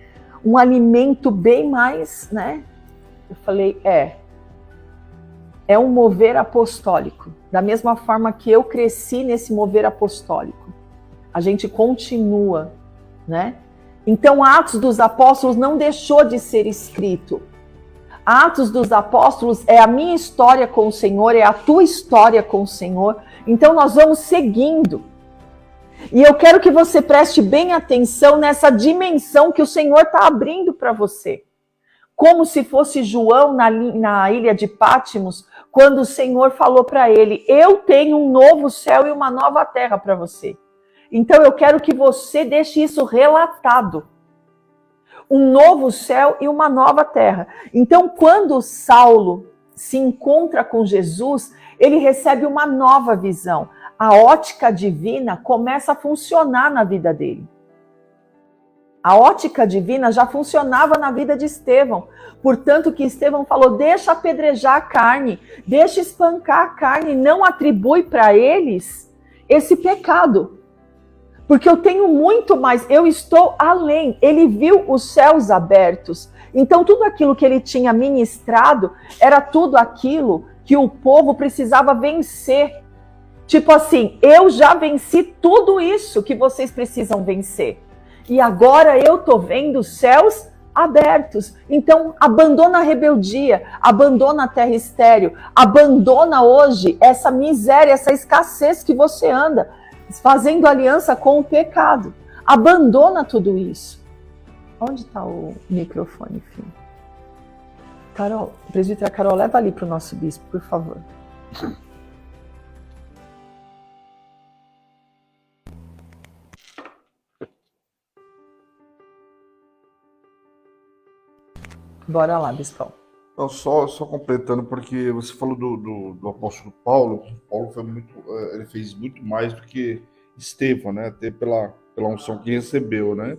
Um alimento bem mais, né? Eu falei, é um mover apostólico. Da mesma forma que eu cresci nesse mover apostólico. A gente continua, né? Então, Atos dos Apóstolos não deixou de ser escrito. Atos dos Apóstolos é a minha história com o Senhor, é a tua história com o Senhor. Então, nós vamos seguindo. E eu quero que você preste bem atenção nessa dimensão que o Senhor está abrindo para você. Como se fosse João na ilha de Pátimos, quando o Senhor falou para ele, eu tenho um novo céu e uma nova terra para você. Então eu quero que você deixe isso relatado. Um novo céu e uma nova terra. Então quando Saulo se encontra com Jesus, ele recebe uma nova visão. A ótica divina começa a funcionar na vida dele. A ótica divina já funcionava na vida de Estevão. Portanto que Estevão falou, deixa apedrejar a carne, deixa espancar a carne, não atribui para eles esse pecado. Porque eu tenho muito mais, eu estou além. Ele viu os céus abertos. Então, tudo aquilo que ele tinha ministrado era tudo aquilo que o povo precisava vencer. Tipo assim, eu já venci tudo isso que vocês precisam vencer. E agora eu estou vendo os céus abertos. Então, abandona a rebeldia, abandona a terra estéril, abandona hoje essa miséria, essa escassez que você anda, fazendo aliança com o pecado. Abandona tudo isso. Onde está o microfone, filho? Carol, presbítera Carol, leva ali para o nosso bispo, por favor. Bora lá, Bispão. Não, só completando, porque você falou do apóstolo Paulo. Paulo foi muito, ele fez muito mais do que Estevão, né? Até pela unção que recebeu, né?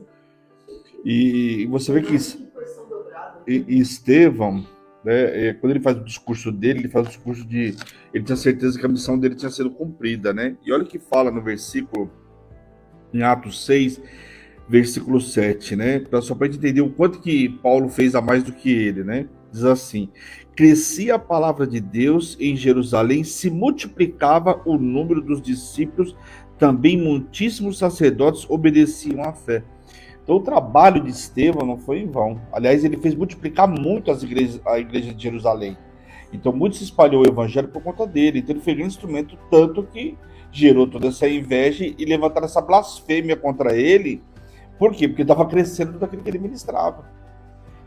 E você vê que e Estevão, né, quando ele faz o discurso dele, ele faz o discurso de... Ele tinha certeza que a missão dele tinha sido cumprida, né? E olha o que fala no versículo, em Atos 6, versículo 7, né? Só para a gente entender o quanto que Paulo fez a mais do que ele, né? Diz assim: crescia a palavra de Deus em Jerusalém, se multiplicava o número dos discípulos, também muitíssimos sacerdotes obedeciam à fé. Então o trabalho de Estevão não foi em vão. Aliás, ele fez multiplicar muito a igreja de Jerusalém. Então muito se espalhou o evangelho por conta dele. Então ele foi um instrumento tanto que gerou toda essa inveja e levantaram essa blasfêmia contra ele. Por quê? Porque estava crescendo tudo aquilo que ele ministrava.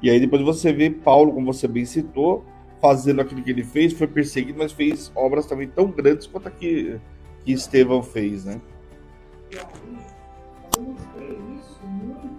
E aí depois você vê Paulo, como você bem citou, fazendo aquilo que ele fez, foi perseguido, mas fez obras também tão grandes quanto a que Estevão fez, né? E aí, vamos ver isso muito.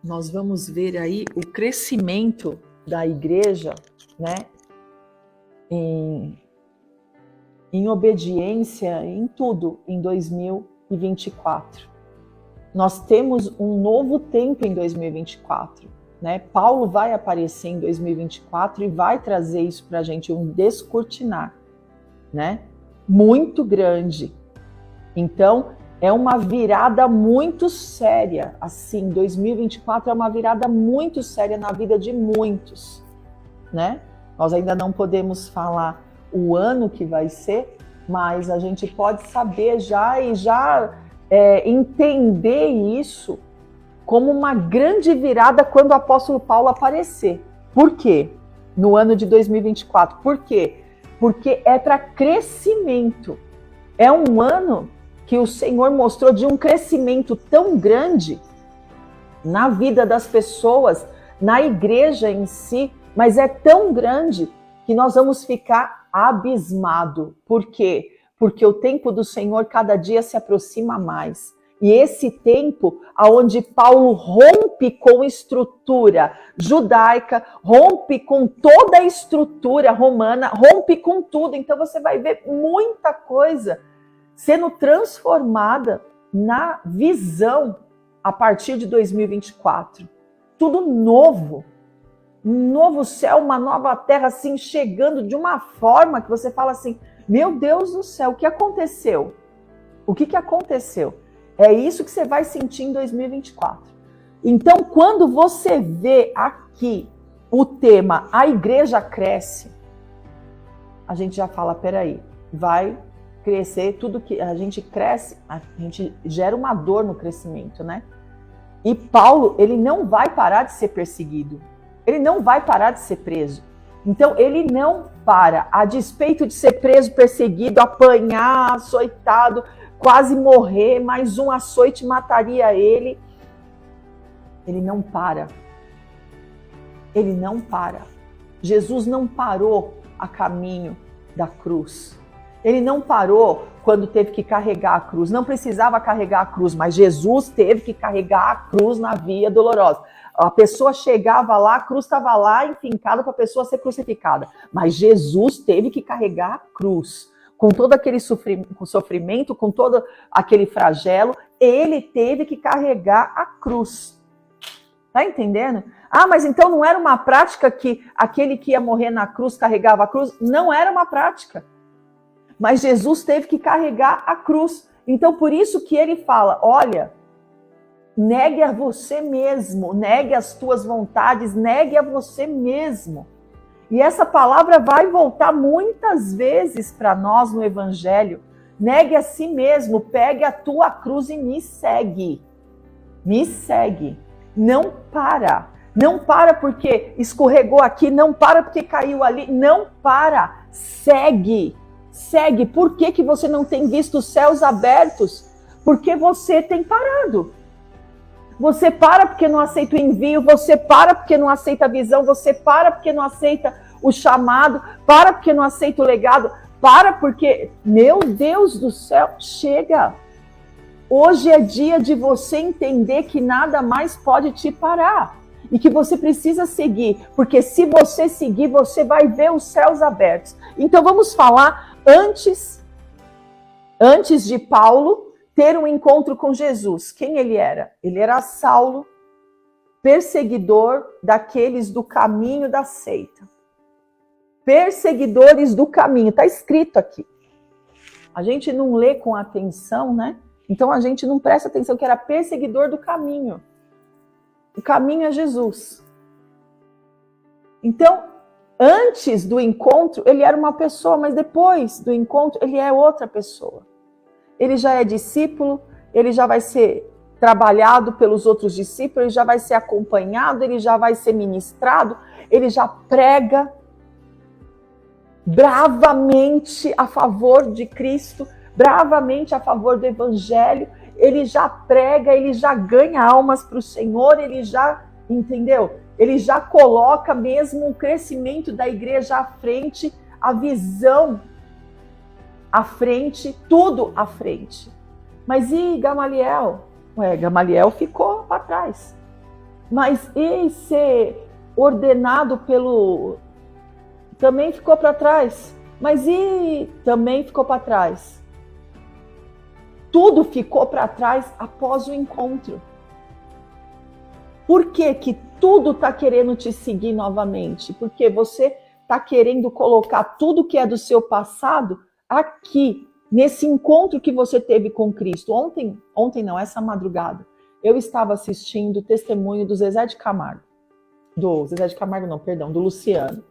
Nós vamos ver aí o crescimento da igreja, né, em obediência em tudo em 2024. Nós temos um novo tempo em 2024, né? Paulo vai aparecer em 2024 e vai trazer isso para a gente, um descortinar, né? Muito grande. Então, é uma virada muito séria, assim, 2024 é uma virada muito séria na vida de muitos, né? Nós ainda não podemos falar o ano que vai ser, mas a gente pode saber já e entender isso como uma grande virada quando o apóstolo Paulo aparecer. Por quê? No ano de 2024. Por quê? Porque é para crescimento. É um ano que o Senhor mostrou de um crescimento tão grande na vida das pessoas, na igreja em si, mas é tão grande que nós vamos ficar abismados. Por quê? Porque o tempo do Senhor cada dia se aproxima mais. E esse tempo onde Paulo rompe com estrutura judaica, rompe com toda a estrutura romana, rompe com tudo. Então você vai ver muita coisa sendo transformada na visão a partir de 2024. Tudo novo. Um novo céu, uma nova terra, assim, chegando de uma forma que você fala assim, meu Deus do céu, o que aconteceu? O que aconteceu? É isso que você vai sentir em 2024. Então, quando você vê aqui o tema A Igreja Cresce, a gente já fala, peraí, vai crescer, tudo que a gente cresce, a gente gera uma dor no crescimento, né? E Paulo, ele não vai parar de ser perseguido, ele não vai parar de ser preso. Então, ele não para, a despeito de ser preso, perseguido, apanhar, açoitado, quase morrer, mais um açoite mataria ele. Ele não para. Ele não para. Jesus não parou a caminho da cruz. Ele não parou quando teve que carregar a cruz. Não precisava carregar a cruz, mas Jesus teve que carregar a cruz na via dolorosa. A pessoa chegava lá, a cruz estava lá enfincada para a pessoa ser crucificada. Mas Jesus teve que carregar a cruz. Com todo aquele sofrimento, com todo aquele flagelo, ele teve que carregar a cruz. Tá entendendo? Ah, mas então não era uma prática que aquele que ia morrer na cruz carregava a cruz? Não era uma prática. Mas Jesus teve que carregar a cruz. Então, por isso que ele fala, olha, negue a você mesmo, negue as tuas vontades, negue a você mesmo. E essa palavra vai voltar muitas vezes para nós no Evangelho. Negue a si mesmo, pegue a tua cruz e me segue. Me segue. Não para. Não para porque escorregou aqui, não para porque caiu ali. Não para. Segue. segue. Por que que você não tem visto os céus abertos? Porque você tem parado. Você para porque não aceita o envio, você para porque não aceita a visão, você para porque não aceita o chamado, para porque não aceita o legado, para porque, meu Deus do céu, chega. Hoje é dia de você entender que nada mais pode te parar e que você precisa seguir, porque se você seguir, você vai ver os céus abertos. Então vamos falar antes de Paulo ter um encontro com Jesus. Quem ele era? Ele era Saulo, perseguidor daqueles do caminho da seita. Perseguidores do caminho, está escrito aqui. A gente não lê com atenção, né? Então a gente não presta atenção que era perseguidor do caminho. O caminho é Jesus. Então, antes do encontro, ele era uma pessoa, mas depois do encontro, ele é outra pessoa. Ele já é discípulo, ele já vai ser trabalhado pelos outros discípulos, ele já vai ser acompanhado, ele já vai ser ministrado, ele já prega bravamente a favor de Cristo, bravamente a favor do Evangelho, ele já prega, ele já ganha almas para o Senhor, ele já, entendeu? Ele já coloca mesmo o crescimento da igreja à frente, a visão à frente, tudo à frente. Mas e Gamaliel? Gamaliel ficou para trás. Mas e ser ordenado também ficou para trás. Mas e também ficou para trás. Tudo ficou para trás após o encontro. Por que que tudo está querendo te seguir novamente? Porque você está querendo colocar tudo que é do seu passado aqui, nesse encontro que você teve com Cristo. Ontem não, essa madrugada, eu estava assistindo o testemunho do Zezé de Camargo. Do Luciano.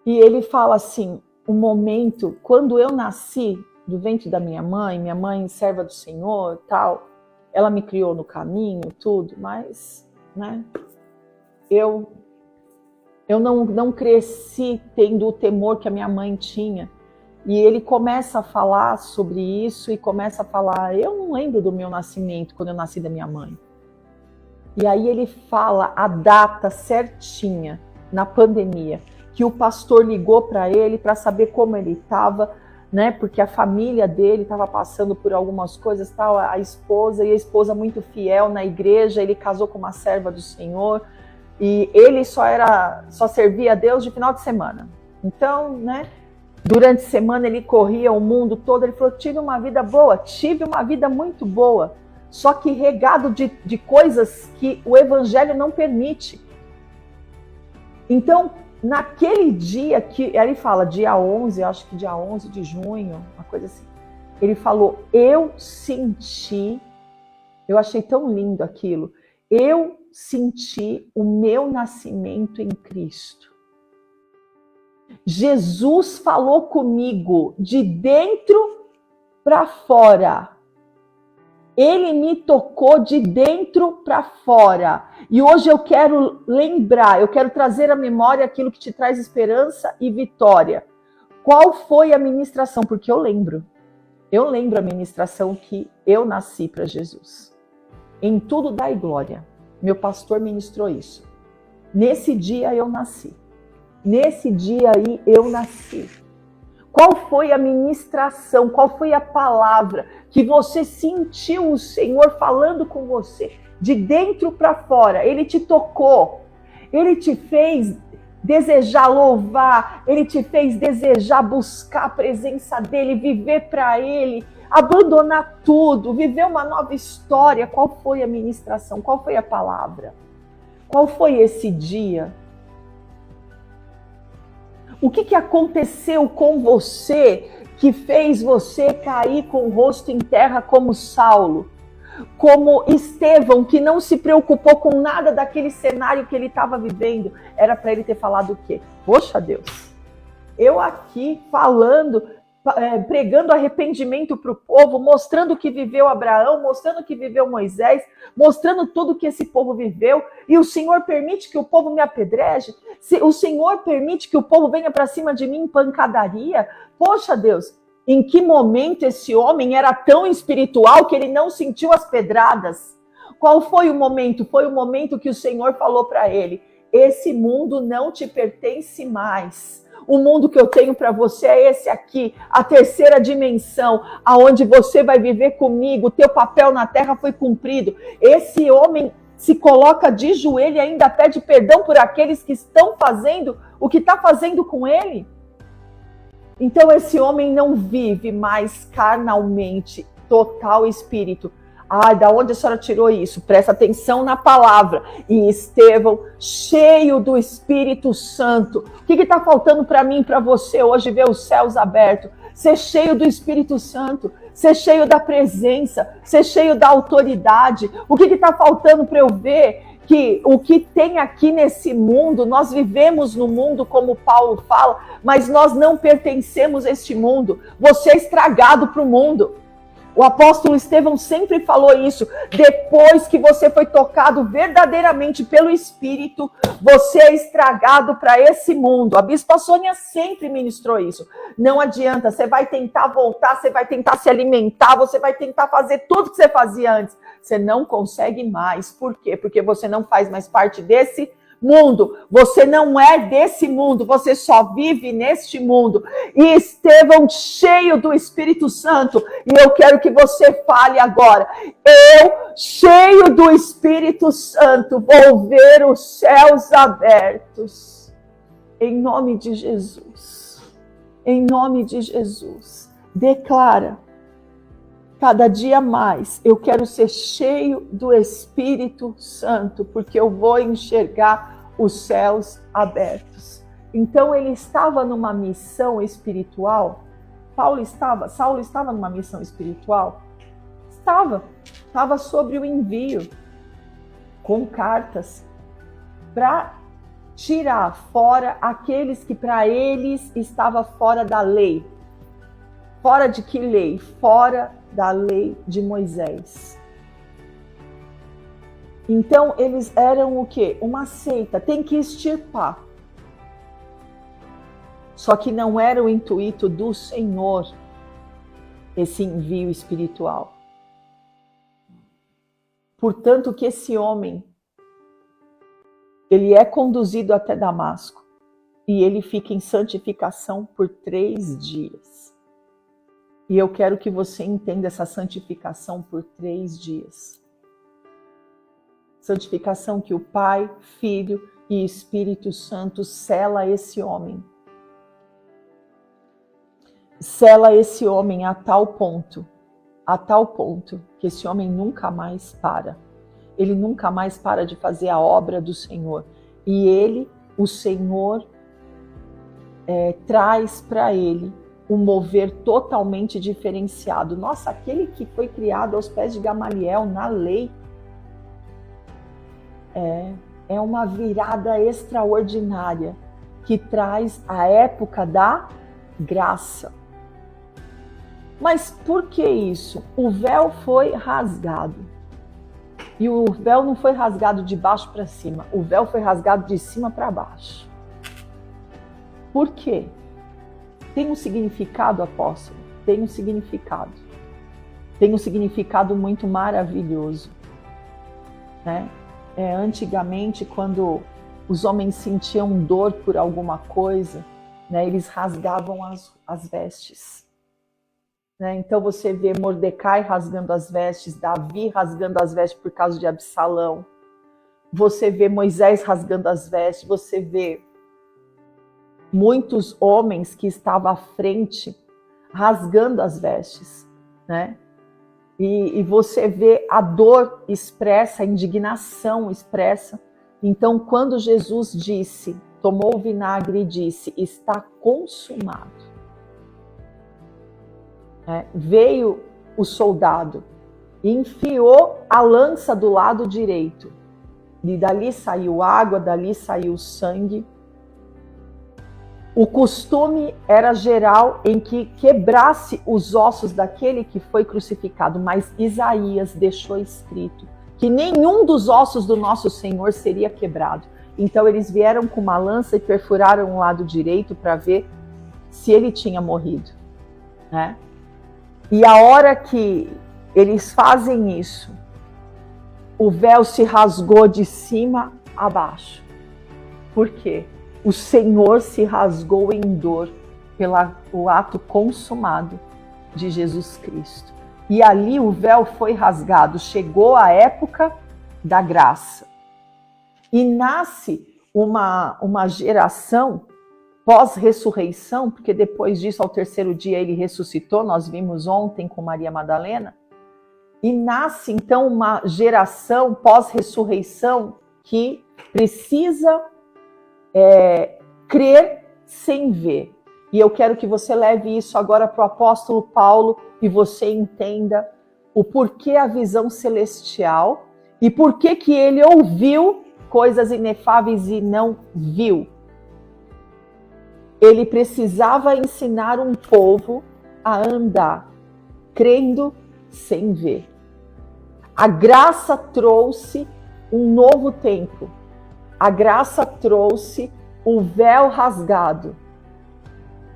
E ele fala assim, o momento, quando eu nasci do ventre da minha mãe serva do Senhor, tal, ela me criou no caminho, tudo, mas, né, eu não cresci tendo o temor que a minha mãe tinha. E ele começa a falar sobre isso e começa a falar, eu não lembro do meu nascimento, quando eu nasci da minha mãe. E aí ele fala a data certinha, na pandemia, que o pastor ligou para ele para saber como ele estava, né? Porque a família dele estava passando por algumas coisas, tal, a esposa muito fiel na igreja, ele casou com uma serva do Senhor, e ele só servia a Deus de final de semana. Então, né? Durante a semana ele corria o mundo todo, ele falou, tive uma vida muito boa, só que regado de coisas que o evangelho não permite. Então, naquele dia que, ele fala, dia 11, acho que dia 11 de junho, uma coisa assim, ele falou, eu achei tão lindo aquilo, eu senti o meu nascimento em Cristo. Jesus falou comigo de dentro para fora. Ele me tocou de dentro para fora. E hoje eu quero lembrar, eu quero trazer à memória aquilo que te traz esperança e vitória. Qual foi a ministração? Porque eu lembro a ministração que eu nasci para Jesus. Em tudo dai glória. Meu pastor ministrou isso. Nesse dia eu nasci. Nesse dia aí eu nasci. Qual foi a ministração? Qual foi a palavra que você sentiu o Senhor falando com você? De dentro para fora. Ele te tocou. Ele te fez desejar louvar. Ele te fez desejar buscar a presença dele, viver para ele, abandonar tudo, viver uma nova história. Qual foi a ministração? Qual foi a palavra? Qual foi esse dia? O que aconteceu com você que fez você cair com o rosto em terra como Saulo? Como Estevão, que não se preocupou com nada daquele cenário que ele estava vivendo. Era para ele ter falado o quê? Poxa Deus, eu aqui falando pregando arrependimento para o povo, mostrando o que viveu Abraão, mostrando o que viveu Moisés, mostrando tudo que esse povo viveu, e o Senhor permite que o povo me apedreje? O Senhor permite que o povo venha para cima de mim em pancadaria? Poxa, Deus, em que momento esse homem era tão espiritual que ele não sentiu as pedradas? Qual foi o momento? Foi o momento que o Senhor falou para ele: esse mundo não te pertence mais. O mundo que eu tenho para você é esse aqui, a terceira dimensão, aonde você vai viver comigo, o teu papel na terra foi cumprido. Esse homem se coloca de joelho e ainda pede perdão por aqueles que estão fazendo o que está fazendo com ele. Então esse homem não vive mais carnalmente, total espírito. Da onde a senhora tirou isso? Presta atenção na palavra. E Estevão, cheio do Espírito Santo. O que está faltando para mim e para você hoje? Ver os céus abertos. Ser cheio do Espírito Santo. Ser cheio da presença. Ser cheio da autoridade. O que está faltando para eu ver? Que o que tem aqui nesse mundo, nós vivemos no mundo, como Paulo fala, mas nós não pertencemos a este mundo. Você é estragado para o mundo. O apóstolo Estevão sempre falou isso. Depois que você foi tocado verdadeiramente pelo Espírito, você é estragado para esse mundo. A bispa Sônia sempre ministrou isso. Não adianta, você vai tentar voltar, você vai tentar se alimentar, você vai tentar fazer tudo que você fazia antes. Você não consegue mais. Por quê? Porque você não faz mais parte desse mundo. Você não é desse mundo, você só vive neste mundo. E Estevão, cheio do Espírito Santo, e eu quero que você fale agora: eu, cheio do Espírito Santo, vou ver os céus abertos. Em nome de Jesus. Em nome de Jesus. Declara: cada dia mais eu quero ser cheio do Espírito Santo, porque eu vou enxergar os céus abertos. Então ele estava numa missão espiritual. Saulo estava numa missão espiritual? Estava sobre o envio, com cartas, para tirar fora aqueles que para eles estava fora da lei. Fora de que lei? Fora da lei de Moisés. Então, eles eram o quê? Uma seita, tem que extirpar. Só que não era o intuito do Senhor esse envio espiritual. Portanto, que esse homem, ele é conduzido até Damasco e ele fica em santificação por 3 dias. E eu quero que você entenda essa santificação por 3 dias. Santificação que o Pai, Filho e Espírito Santo sela esse homem. Sela esse homem a tal ponto que esse homem nunca mais para. Ele nunca mais para de fazer a obra do Senhor. E ele, o Senhor, traz para ele um mover totalmente diferenciado. Nossa, aquele que foi criado aos pés de Gamaliel na lei, é uma virada extraordinária que traz a época da graça. Mas por que isso? O véu foi rasgado. E o véu não foi rasgado de baixo para cima. O véu foi rasgado de cima para baixo. Por quê? Tem um significado, apóstolo? Tem um significado. Tem um significado muito maravilhoso, né? Antigamente, quando os homens sentiam dor por alguma coisa, né, eles rasgavam as vestes. Né? Então você vê Mordecai rasgando as vestes, Davi rasgando as vestes por causa de Absalão. Você vê Moisés rasgando as vestes, você vê muitos homens que estavam à frente rasgando as vestes, né? E você vê a dor expressa, a indignação expressa. Então, quando Jesus disse, tomou o vinagre e disse, está consumado. Veio o soldado e enfiou a lança do lado direito. E dali saiu água, dali saiu sangue. O costume era geral em que quebrasse os ossos daquele que foi crucificado, mas Isaías deixou escrito que nenhum dos ossos do nosso Senhor seria quebrado. Então eles vieram com uma lança e perfuraram o lado direito para ver se ele tinha morrido, né? E a hora que eles fazem isso, o véu se rasgou de cima a baixo. Por quê? O Senhor se rasgou em dor pelo ato consumado de Jesus Cristo. E ali o véu foi rasgado, chegou a época da graça. E nasce uma geração pós-ressurreição, porque depois disso, ao terceiro dia, ele ressuscitou, nós vimos ontem com Maria Madalena. E nasce então uma geração pós-ressurreição que precisa crer sem ver. E eu quero que você leve isso agora para o apóstolo Paulo e você entenda o porquê a visão celestial e porquê que ele ouviu coisas inefáveis e não viu. Ele precisava ensinar um povo a andar crendo sem ver. A graça trouxe um novo tempo. A graça trouxe o véu rasgado.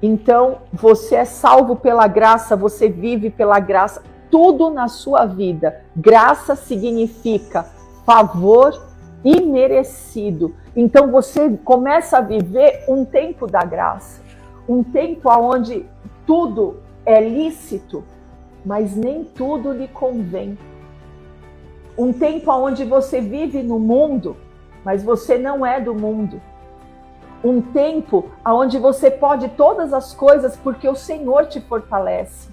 Então, você é salvo pela graça, você vive pela graça, tudo na sua vida. Graça significa favor imerecido. Então, você começa a viver um tempo da graça, um tempo onde tudo é lícito, mas nem tudo lhe convém. Um tempo onde você vive no mundo, mas você não é do mundo. Um tempo onde você pode todas as coisas porque o Senhor te fortalece.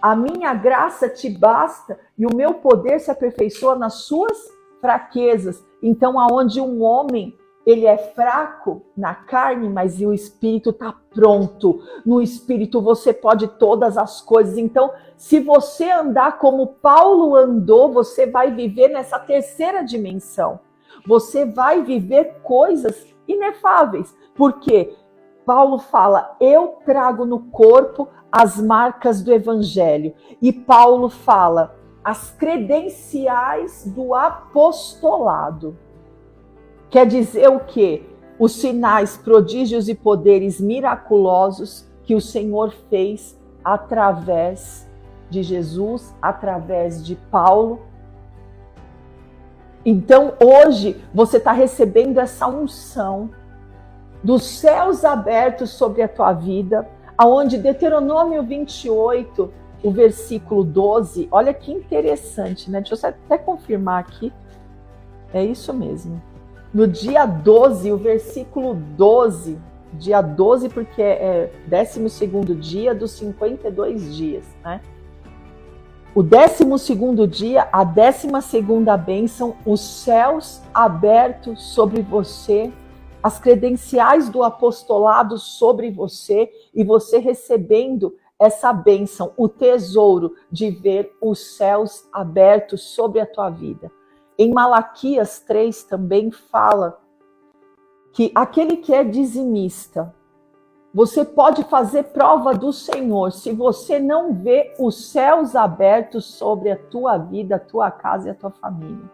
A minha graça te basta e o meu poder se aperfeiçoa nas suas fraquezas. Então, aonde um homem, ele é fraco na carne, mas o espírito está pronto. No espírito você pode todas as coisas. Então, se você andar como Paulo andou, você vai viver nessa terceira dimensão. Você vai viver coisas inefáveis, porque Paulo fala, eu trago no corpo as marcas do evangelho. E Paulo fala, as credenciais do apostolado. Quer dizer o quê? Os sinais, prodígios e poderes miraculosos que o Senhor fez através de Jesus, através de Paulo. Então, hoje, você está recebendo essa unção dos céus abertos sobre a tua vida, aonde Deuteronômio 28, o versículo 12, olha que interessante, né? Deixa eu até confirmar aqui. É isso mesmo. No dia 12, o versículo 12, dia 12 porque é 12º dia dos 52 dias, né? O 12º dia, a 12ª bênção, os céus abertos sobre você, as credenciais do apostolado sobre você e você recebendo essa bênção, o tesouro de ver os céus abertos sobre a tua vida. Em Malaquias 3 também fala que aquele que é dizimista, você pode fazer prova do Senhor se você não vê os céus abertos sobre a tua vida, a tua casa e a tua família.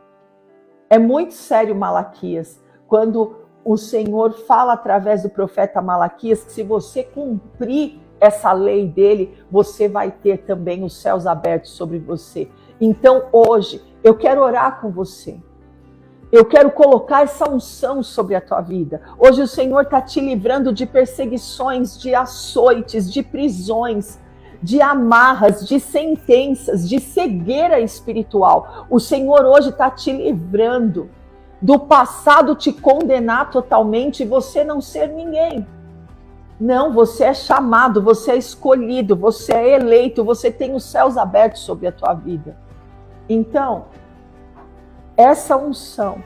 É muito sério Malaquias, quando o Senhor fala através do profeta Malaquias que se você cumprir essa lei dele, você vai ter também os céus abertos sobre você. Então hoje, eu quero orar com você. Eu quero colocar essa unção sobre a tua vida. Hoje o Senhor está te livrando de perseguições, de açoites, de prisões, de amarras, de sentenças, de cegueira espiritual. O Senhor hoje está te livrando do passado te condenar totalmente e você não ser ninguém. Não, você é chamado, você é escolhido, você é eleito, você tem os céus abertos sobre a tua vida. Então, essa unção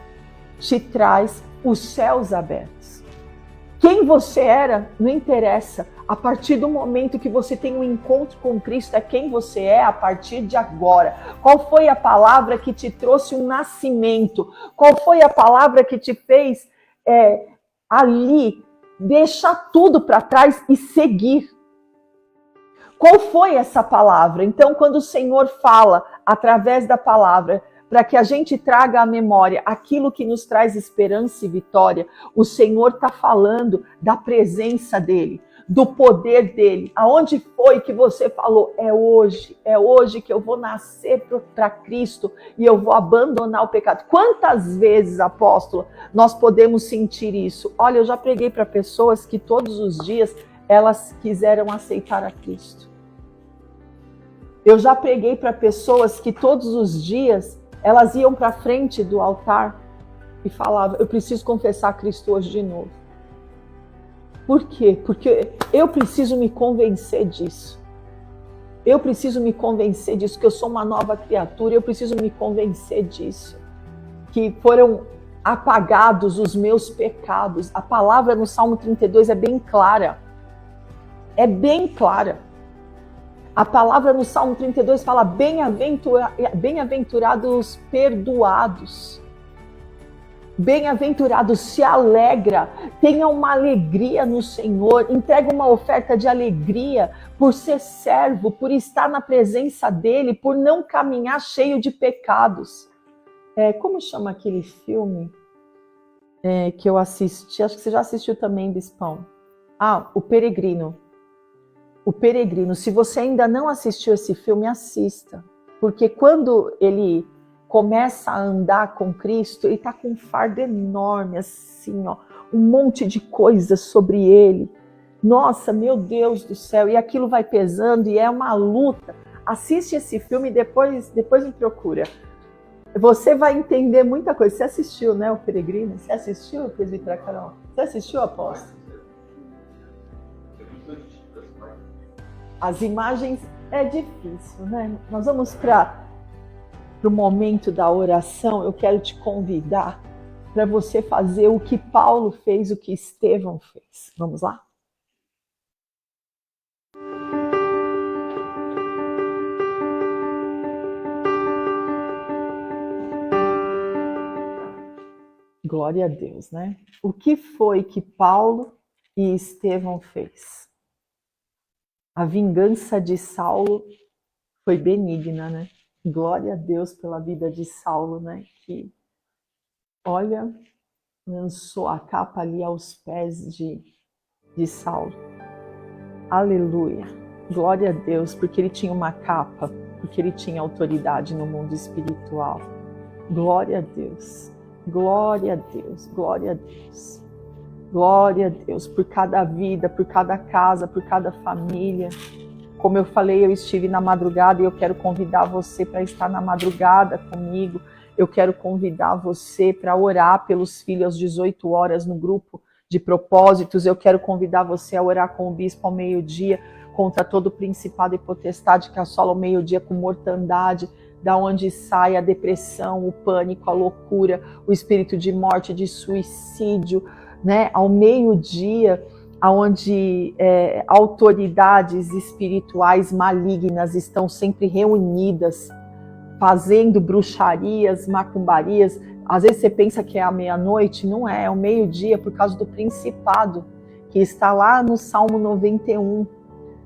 te traz os céus abertos. Quem você era, não interessa. A partir do momento que você tem um encontro com Cristo, é quem você é a partir de agora. Qual foi a palavra que te trouxe um nascimento? Qual foi a palavra que te fez ali deixar tudo para trás e seguir. Qual foi essa palavra? Então, quando o Senhor fala através da palavra, para que a gente traga à memória aquilo que nos traz esperança e vitória, o Senhor está falando da presença dele, do poder dele. Aonde foi que você falou? É hoje que eu vou nascer para Cristo e eu vou abandonar o pecado. Quantas vezes, apóstolo, nós podemos sentir isso? Olha, eu já preguei para pessoas que todos os dias elas quiseram aceitar a Cristo. Eu já preguei para pessoas que todos os dias elas iam para frente do altar e falavam, eu preciso confessar a Cristo hoje de novo. Por quê? Porque eu preciso me convencer disso. Eu preciso me convencer disso, que eu sou uma nova criatura, eu preciso me convencer disso. Que foram apagados os meus pecados. A palavra no Salmo 32 é bem clara. É bem clara. A palavra no Salmo 32 fala, bem-aventurados perdoados. Bem-aventurado, se alegra, tenha uma alegria no Senhor, entrega uma oferta de alegria por ser servo, por estar na presença dele, por não caminhar cheio de pecados. Como chama aquele filme que eu assisti? Acho que você já assistiu também, Bispão. O Peregrino. O Peregrino. Se você ainda não assistiu esse filme, assista. Porque quando ele começa a andar com Cristo, ele está com um fardo enorme, assim, ó, um monte de coisas sobre ele. Nossa, meu Deus do céu, e aquilo vai pesando e é uma luta. Assiste esse filme e depois me procura. Você vai entender muita coisa. Você assistiu, né, o Peregrino? Você assistiu, Presbítera Carol? Você assistiu, apóstolo? As imagens é difícil, né? Nós vamos para o momento da oração. Eu quero te convidar para você fazer o que Paulo fez, o que Estevão fez. Vamos lá? Glória a Deus, né? O que foi que Paulo e Estevão fez? A vingança de Saulo foi benigna, né? Glória a Deus pela vida de Saulo, né? Que, olha, lançou a capa ali aos pés de Saulo. Aleluia. Glória a Deus, porque ele tinha uma capa, porque ele tinha autoridade no mundo espiritual. Glória a Deus. Glória a Deus. Glória a Deus. Glória a Deus por cada vida, por cada casa, por cada família. Como eu falei, eu estive na madrugada e eu quero convidar você para estar na madrugada comigo. Eu quero convidar você para orar pelos filhos às 18 horas no grupo de propósitos. Eu quero convidar você a orar com o bispo ao meio-dia contra todo principado e potestade que assola ao meio-dia com mortandade, da onde sai a depressão, o pânico, a loucura, o espírito de morte, de suicídio, né? Ao meio-dia, onde autoridades espirituais malignas estão sempre reunidas, fazendo bruxarias, macumbarias. Às vezes você pensa que é a meia-noite, não é, é o meio-dia por causa do principado, que está lá no Salmo 91,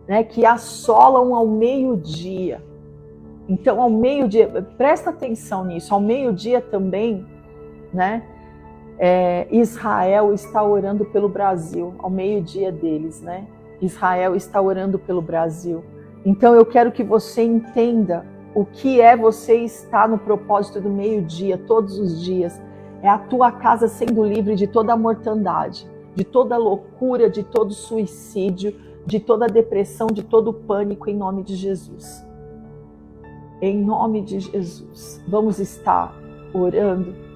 né? Que assolam ao meio-dia. Então, ao meio-dia, presta atenção nisso, ao meio-dia também, né? Israel está orando pelo Brasil, ao meio-dia deles, né? Israel está orando pelo Brasil. Então eu quero que você entenda o que é você estar no propósito do meio-dia, todos os dias. É a tua casa sendo livre de toda a mortandade, de toda a loucura, de todo suicídio, de toda a depressão, de todo o pânico, em nome de Jesus. Em nome de Jesus, vamos estar orando.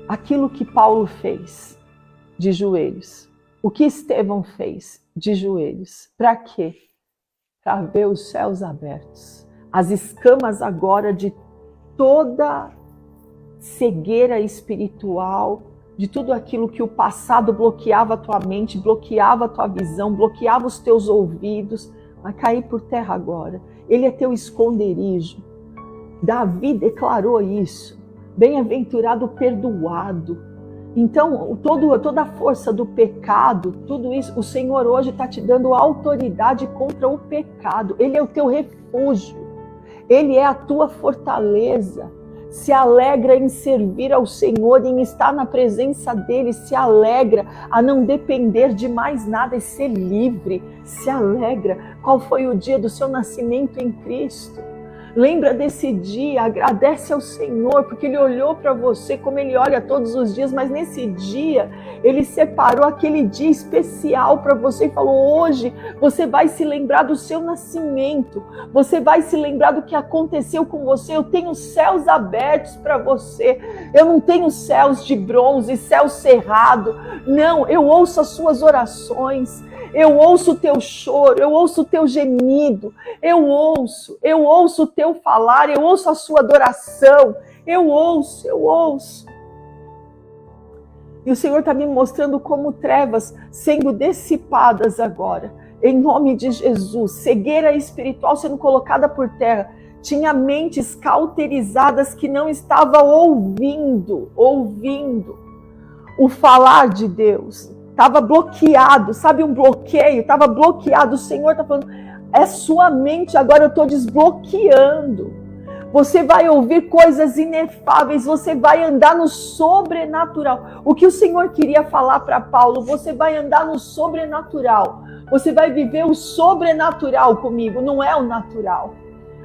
Aquilo que Paulo fez de joelhos, o que Estevão fez de joelhos, para quê? Para ver os céus abertos, as escamas agora de toda cegueira espiritual, de tudo aquilo que o passado bloqueava a tua mente, bloqueava a tua visão, bloqueava os teus ouvidos, vai cair por terra agora. Ele é teu esconderijo. Davi declarou isso. Bem-aventurado perdoado. Então, toda a força do pecado, tudo isso, o Senhor hoje está te dando autoridade contra o pecado. Ele é o teu refúgio, Ele é a tua fortaleza. Se alegra em servir ao Senhor, em estar na presença dEle, se alegra a não depender de mais nada e ser livre, se alegra. Qual foi o dia do seu nascimento em Cristo? Lembra desse dia, agradece ao Senhor, porque Ele olhou para você como Ele olha todos os dias, mas nesse dia, Ele separou aquele dia especial para você e falou, hoje você vai se lembrar do seu nascimento, você vai se lembrar do que aconteceu com você, eu tenho céus abertos para você, eu não tenho céus de bronze, céu cerrado, não, eu ouço as suas orações, eu ouço o teu choro, eu ouço o teu gemido, eu ouço o teu falar, eu ouço a sua adoração, eu ouço. E o Senhor está me mostrando como trevas sendo dissipadas agora, em nome de Jesus, cegueira espiritual sendo colocada por terra, tinha mentes cauterizadas que não estavam ouvindo o falar de Deus. Estava bloqueado, sabe um bloqueio? Estava bloqueado. O Senhor está falando, é sua mente, agora eu estou desbloqueando. Você vai ouvir coisas inefáveis, você vai andar no sobrenatural. O que o Senhor queria falar para Paulo, você vai andar no sobrenatural. Você vai viver o sobrenatural comigo, não é o natural.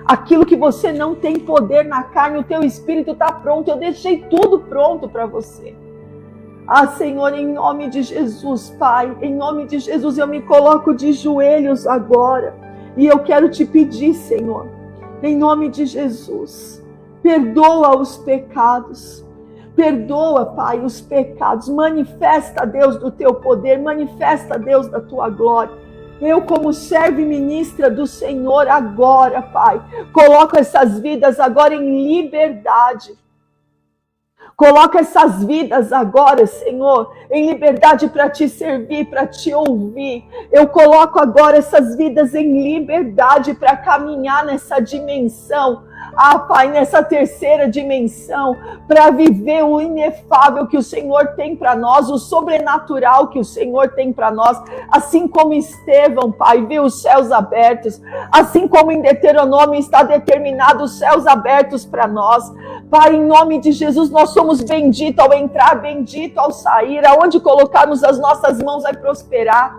Aquilo que você não tem poder na carne, o teu espírito está pronto, eu deixei tudo pronto para você. Ah, Senhor, em nome de Jesus, Pai, em nome de Jesus, eu me coloco de joelhos agora. E eu quero te pedir, Senhor, em nome de Jesus, perdoa os pecados. Perdoa, Pai, os pecados. Manifesta, Deus, do teu poder. Manifesta, Deus, da tua glória. Eu, como serva e ministra do Senhor agora, Pai, coloco essas vidas agora em liberdade. Coloca essas vidas agora, Senhor, em liberdade para te servir, para te ouvir. Eu coloco agora essas vidas em liberdade para caminhar nessa dimensão. Ah, Pai, nessa terceira dimensão, para viver o inefável que o Senhor tem para nós, o sobrenatural que o Senhor tem para nós, assim como Estevão, Pai, viu os céus abertos, assim como em Deuteronômio está determinado os céus abertos para nós. Pai, em nome de Jesus, nós somos benditos ao entrar, bendito ao sair, aonde colocarmos as nossas mãos vai prosperar.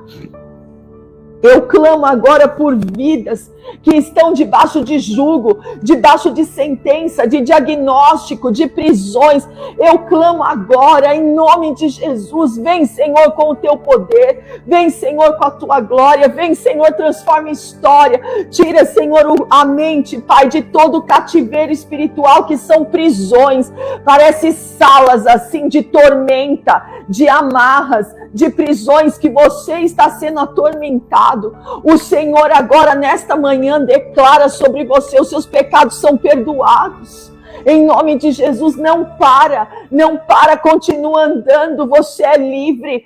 Eu clamo agora por vidas que estão debaixo de jugo, debaixo de sentença, de diagnóstico, de prisões. Eu clamo agora em nome de Jesus. Vem, Senhor, com o teu poder. Vem, Senhor, com a tua glória. Vem, Senhor, transforma a história. Tira, Senhor, a mente, Pai, de todo o cativeiro espiritual que são prisões. Parece salas assim de tormenta, de amarras, de prisões que você está sendo atormentado. O Senhor agora nesta manhã declara sobre você, os seus pecados são perdoados. Em nome de Jesus, não para, continua andando, você é livre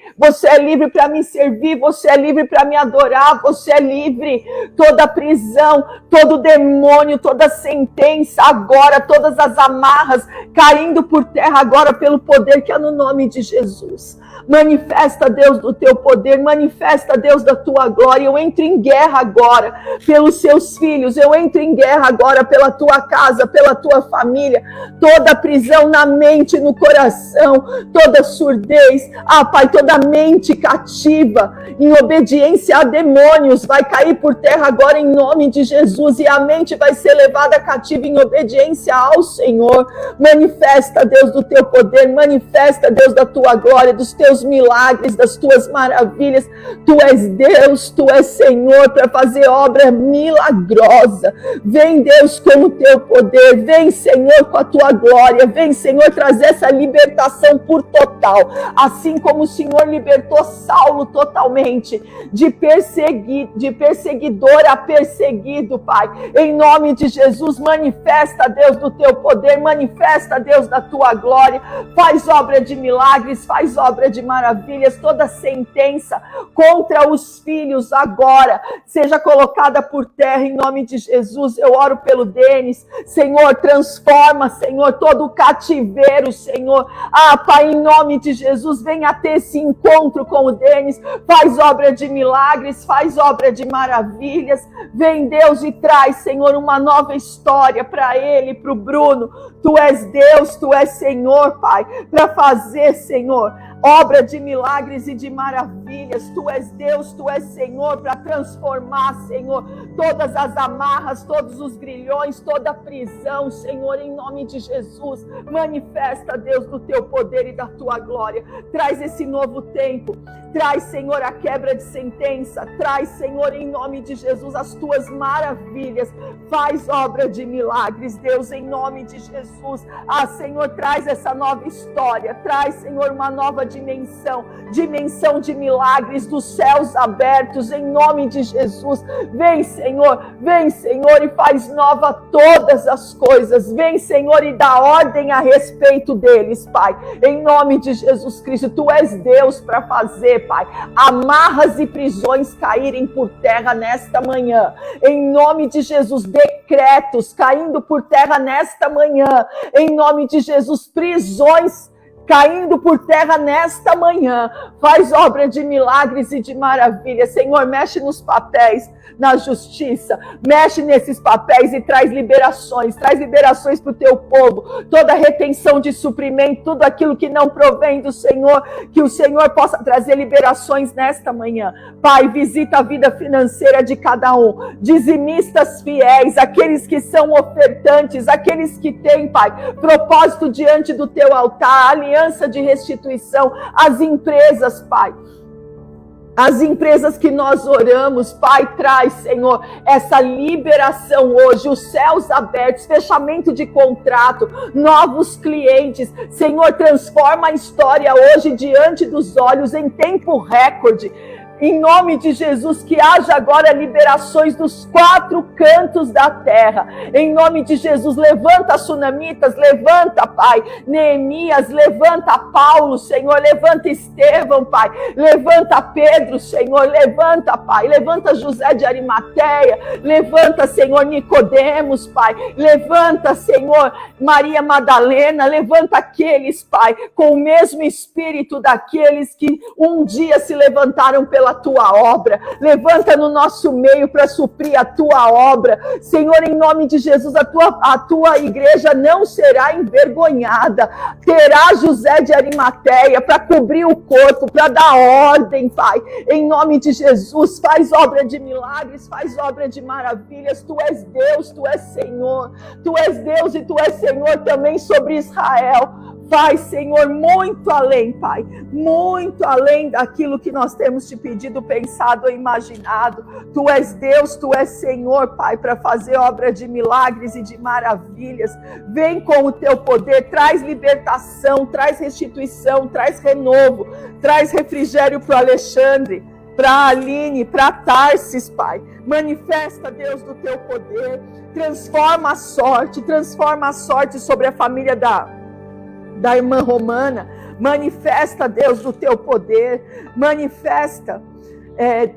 para me servir, você é livre para me adorar, você é livre. Toda prisão, todo demônio, toda sentença agora, todas as amarras caindo por terra agora pelo poder que é no nome de Jesus. Manifesta, Deus, do teu poder, manifesta, Deus, da tua glória. Eu entro em guerra agora pelos seus filhos, eu entro em guerra agora pela tua casa, pela tua família. Toda prisão na mente, no coração, toda surdez, Pai, toda mente cativa em obediência a demônios vai cair por terra agora em nome de Jesus, e a mente vai ser levada cativa em obediência ao Senhor. Manifesta, Deus, do teu poder, manifesta, Deus, da tua glória, dos teus milagres, das tuas maravilhas. Tu és Deus, tu és Senhor para fazer obra milagrosa. Vem, Deus, com o teu poder, vem, Senhor, com a tua glória, vem, Senhor, trazer essa libertação por total, assim como o Senhor libertou Saulo totalmente, de perseguidor a perseguido, Pai. Em nome de Jesus, manifesta, Deus, do teu poder, manifesta, Deus, da tua glória, faz obra de milagres, faz obra de maravilhas. Toda sentença contra os filhos agora seja colocada por terra em nome de Jesus. Eu oro pelo Denis, Senhor, transforma transforma, Senhor, todo o cativeiro, Senhor. Ah, Pai, em nome de Jesus, venha ter esse encontro com o Denis, faz obra de milagres, faz obra de maravilhas. Vem, Deus, e traz, Senhor, uma nova história para ele, para o Bruno. Tu és Deus, Tu és Senhor, Pai, para fazer, Senhor, obra de milagres e de maravilhas. Tu és Deus, Tu és Senhor, para transformar, Senhor, todas as amarras, todos os grilhões, toda a prisão, Senhor, em nome de Jesus. Manifesta, Deus, do Teu poder e da Tua glória. Traz esse novo tempo. Traz, Senhor, a quebra de sentença. Traz, Senhor, em nome de Jesus, as Tuas maravilhas. Faz obra de milagres, Deus, em nome de Jesus. Ah, Senhor, traz essa nova história. Traz, Senhor, uma nova dimensão de milagres, dos céus abertos, em nome de Jesus. Vem, Senhor, e faz nova todas as coisas. Vem, Senhor, e dá ordem a respeito deles, Pai, em nome de Jesus Cristo. Tu és Deus para fazer, Pai, amarras e prisões caírem por terra nesta manhã, em nome de Jesus. Decretos caindo por terra nesta manhã, em nome de Jesus. Prisões caindo por terra nesta manhã. Faz obra de milagres e de maravilha. Senhor, mexe nos papéis, na justiça, mexe nesses papéis e traz liberações para o teu povo, toda retenção de suprimento, tudo aquilo que não provém do Senhor, que o Senhor possa trazer liberações nesta manhã. Pai, visita a vida financeira de cada um, dizimistas fiéis, aqueles que são ofertantes, aqueles que têm, Pai, propósito diante do teu altar, aliança de restituição, as empresas, Pai, as empresas que nós oramos, Pai, traz, Senhor, essa liberação hoje, os céus abertos, fechamento de contrato, novos clientes. Senhor, transforma a história hoje diante dos olhos em tempo recorde. Em nome de Jesus, que haja agora liberações dos 4 cantos da terra. Em nome de Jesus, levanta Sunamitas, levanta, Pai, Neemias, levanta Paulo, Senhor, levanta Estevão, Pai, levanta Pedro, Senhor, levanta, Pai, levanta José de Arimateia, levanta, Senhor, Nicodemos, Pai, levanta, Senhor, Maria Madalena, levanta aqueles, Pai, com o mesmo espírito daqueles que um dia se levantaram pela tua obra. Levanta no nosso meio para suprir a tua obra, Senhor, em nome de Jesus. A tua igreja não será envergonhada, terá José de Arimateia para cobrir o corpo, para dar ordem, Pai, em nome de Jesus. Faz obra de milagres, faz obra de maravilhas. Tu és Deus, Tu és Senhor, Tu és Deus e Tu és Senhor também sobre Israel. Faz, Senhor, muito além, Pai, muito além daquilo que nós temos te pedido, pensado ou imaginado. Tu és Deus, Tu és Senhor, Pai, para fazer obra de milagres e de maravilhas. Vem com o Teu poder, traz libertação, traz restituição, traz renovo, traz refrigério para o Alexandre, para a Aline, para a Tarsis, Pai. Manifesta, Deus, do Teu poder, transforma a sorte sobre a família da irmã Romana. Manifesta, Deus, do Teu poder, manifesta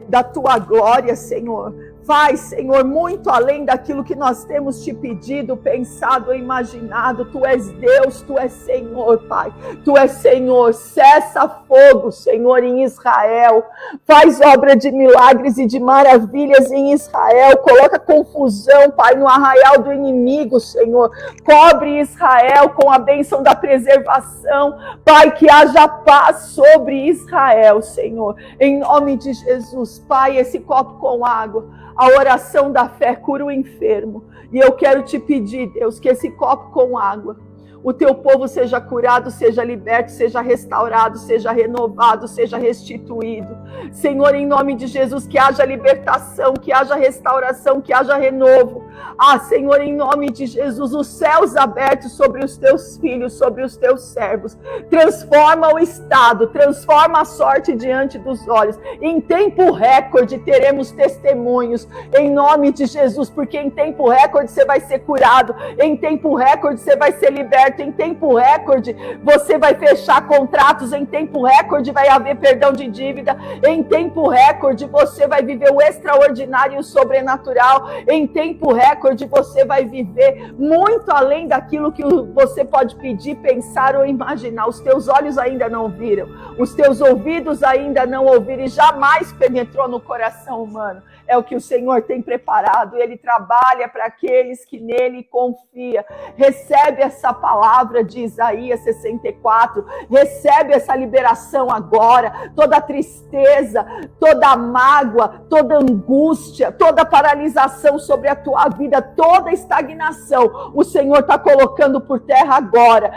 da Tua glória, Senhor. Faz, Senhor, muito além daquilo que nós temos te pedido, pensado ou imaginado. Tu és Deus, Tu és Senhor, Pai. Tu és Senhor. Cessa fogo, Senhor, em Israel. Faz obra de milagres e de maravilhas em Israel. Coloca confusão, Pai, no arraial do inimigo, Senhor. Cobre Israel com a bênção da preservação. Pai, que haja paz sobre Israel, Senhor. Em nome de Jesus, Pai, esse copo com água. A oração da fé cura o enfermo. E eu quero te pedir, Deus, que esse copo com água, o Teu povo seja curado, seja liberto, seja restaurado, seja renovado, seja restituído. Senhor, em nome de Jesus, que haja libertação, que haja restauração, que haja renovo. Ah, Senhor, em nome de Jesus, os céus abertos sobre os Teus filhos, sobre os Teus servos. Transforma o estado, transforma a sorte diante dos olhos. Em tempo recorde teremos testemunhos, em nome de Jesus, porque em tempo recorde você vai ser curado, em tempo recorde você vai ser liberto, certo, em tempo recorde você vai fechar contratos, em tempo recorde vai haver perdão de dívida, em tempo recorde você vai viver o extraordinário e o sobrenatural, em tempo recorde você vai viver muito além daquilo que você pode pedir, pensar ou imaginar. Os teus olhos ainda não viram, os teus ouvidos ainda não ouviram e jamais penetrou no coração humano. É o que o Senhor tem preparado. Ele trabalha para aqueles que nele confiam. Recebe essa palavra de Isaías 64. Recebe essa liberação agora. Toda tristeza, toda mágoa, toda angústia, toda paralisação sobre a tua vida, toda estagnação, o Senhor está colocando por terra agora.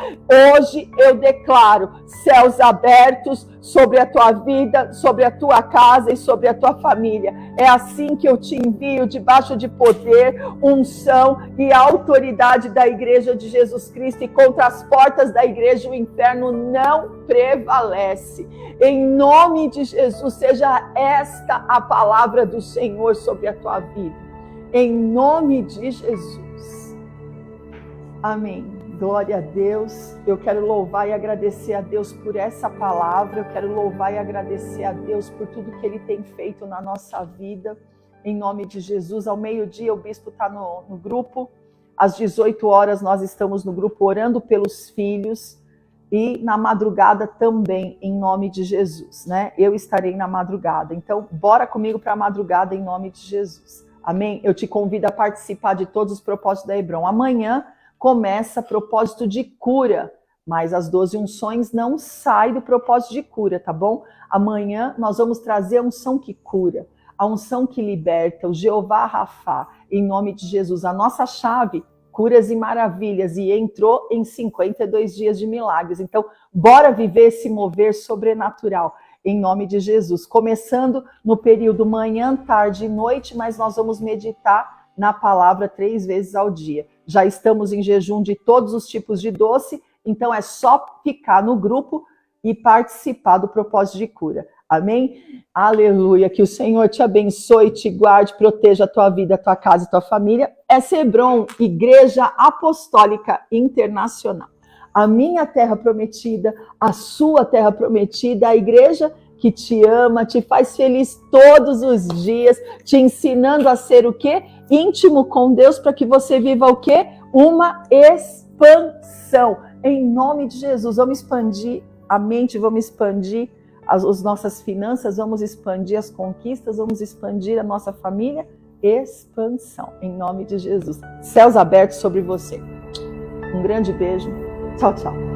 Hoje eu declaro céus abertos sobre a tua vida, sobre a tua casa e sobre a tua família. É assim que eu te envio, debaixo de poder, unção e autoridade da Igreja de Jesus Cristo, e contra as portas da igreja o inferno não prevalece. Em nome de Jesus, seja esta a palavra do Senhor sobre a tua vida. Em nome de Jesus. Amém. Glória a Deus. Eu quero louvar e agradecer a Deus por essa palavra. Eu quero louvar e agradecer a Deus por tudo que Ele tem feito na nossa vida. Em nome de Jesus. Ao meio-dia o bispo está no grupo. Às 18 horas nós estamos no grupo orando pelos filhos. E na madrugada também, em nome de Jesus, né? Eu estarei na madrugada. Então, bora comigo para a madrugada em nome de Jesus. Amém? Eu te convido a participar de todos os propósitos da Hebron. Amanhã começa propósito de cura, mas as 12 unções não saem do propósito de cura, tá bom? Amanhã nós vamos trazer a unção que cura, a unção que liberta, o Jeová Rafá, em nome de Jesus. A nossa chave, curas e maravilhas, e entrou em 52 dias de milagres. Então, bora viver esse mover sobrenatural, em nome de Jesus. Começando no período manhã, tarde e noite, mas nós vamos meditar na palavra 3 vezes ao dia. Já estamos em jejum de todos os tipos de doce, então é só ficar no grupo e participar do propósito de cura. Amém? Aleluia. Que o Senhor te abençoe, te guarde, proteja a tua vida, a tua casa e a tua família. Essa é Hebron, Igreja Apostólica Internacional. A minha terra prometida, a sua terra prometida, a igreja que te ama, te faz feliz todos os dias, te ensinando a ser o quê? Íntimo com Deus, para que você viva o quê? Uma expansão. Em nome de Jesus, vamos expandir a mente, vamos expandir as nossas finanças, vamos expandir as conquistas, vamos expandir a nossa família. Expansão, em nome de Jesus. Céus abertos sobre você. Um grande beijo. Tchau, tchau.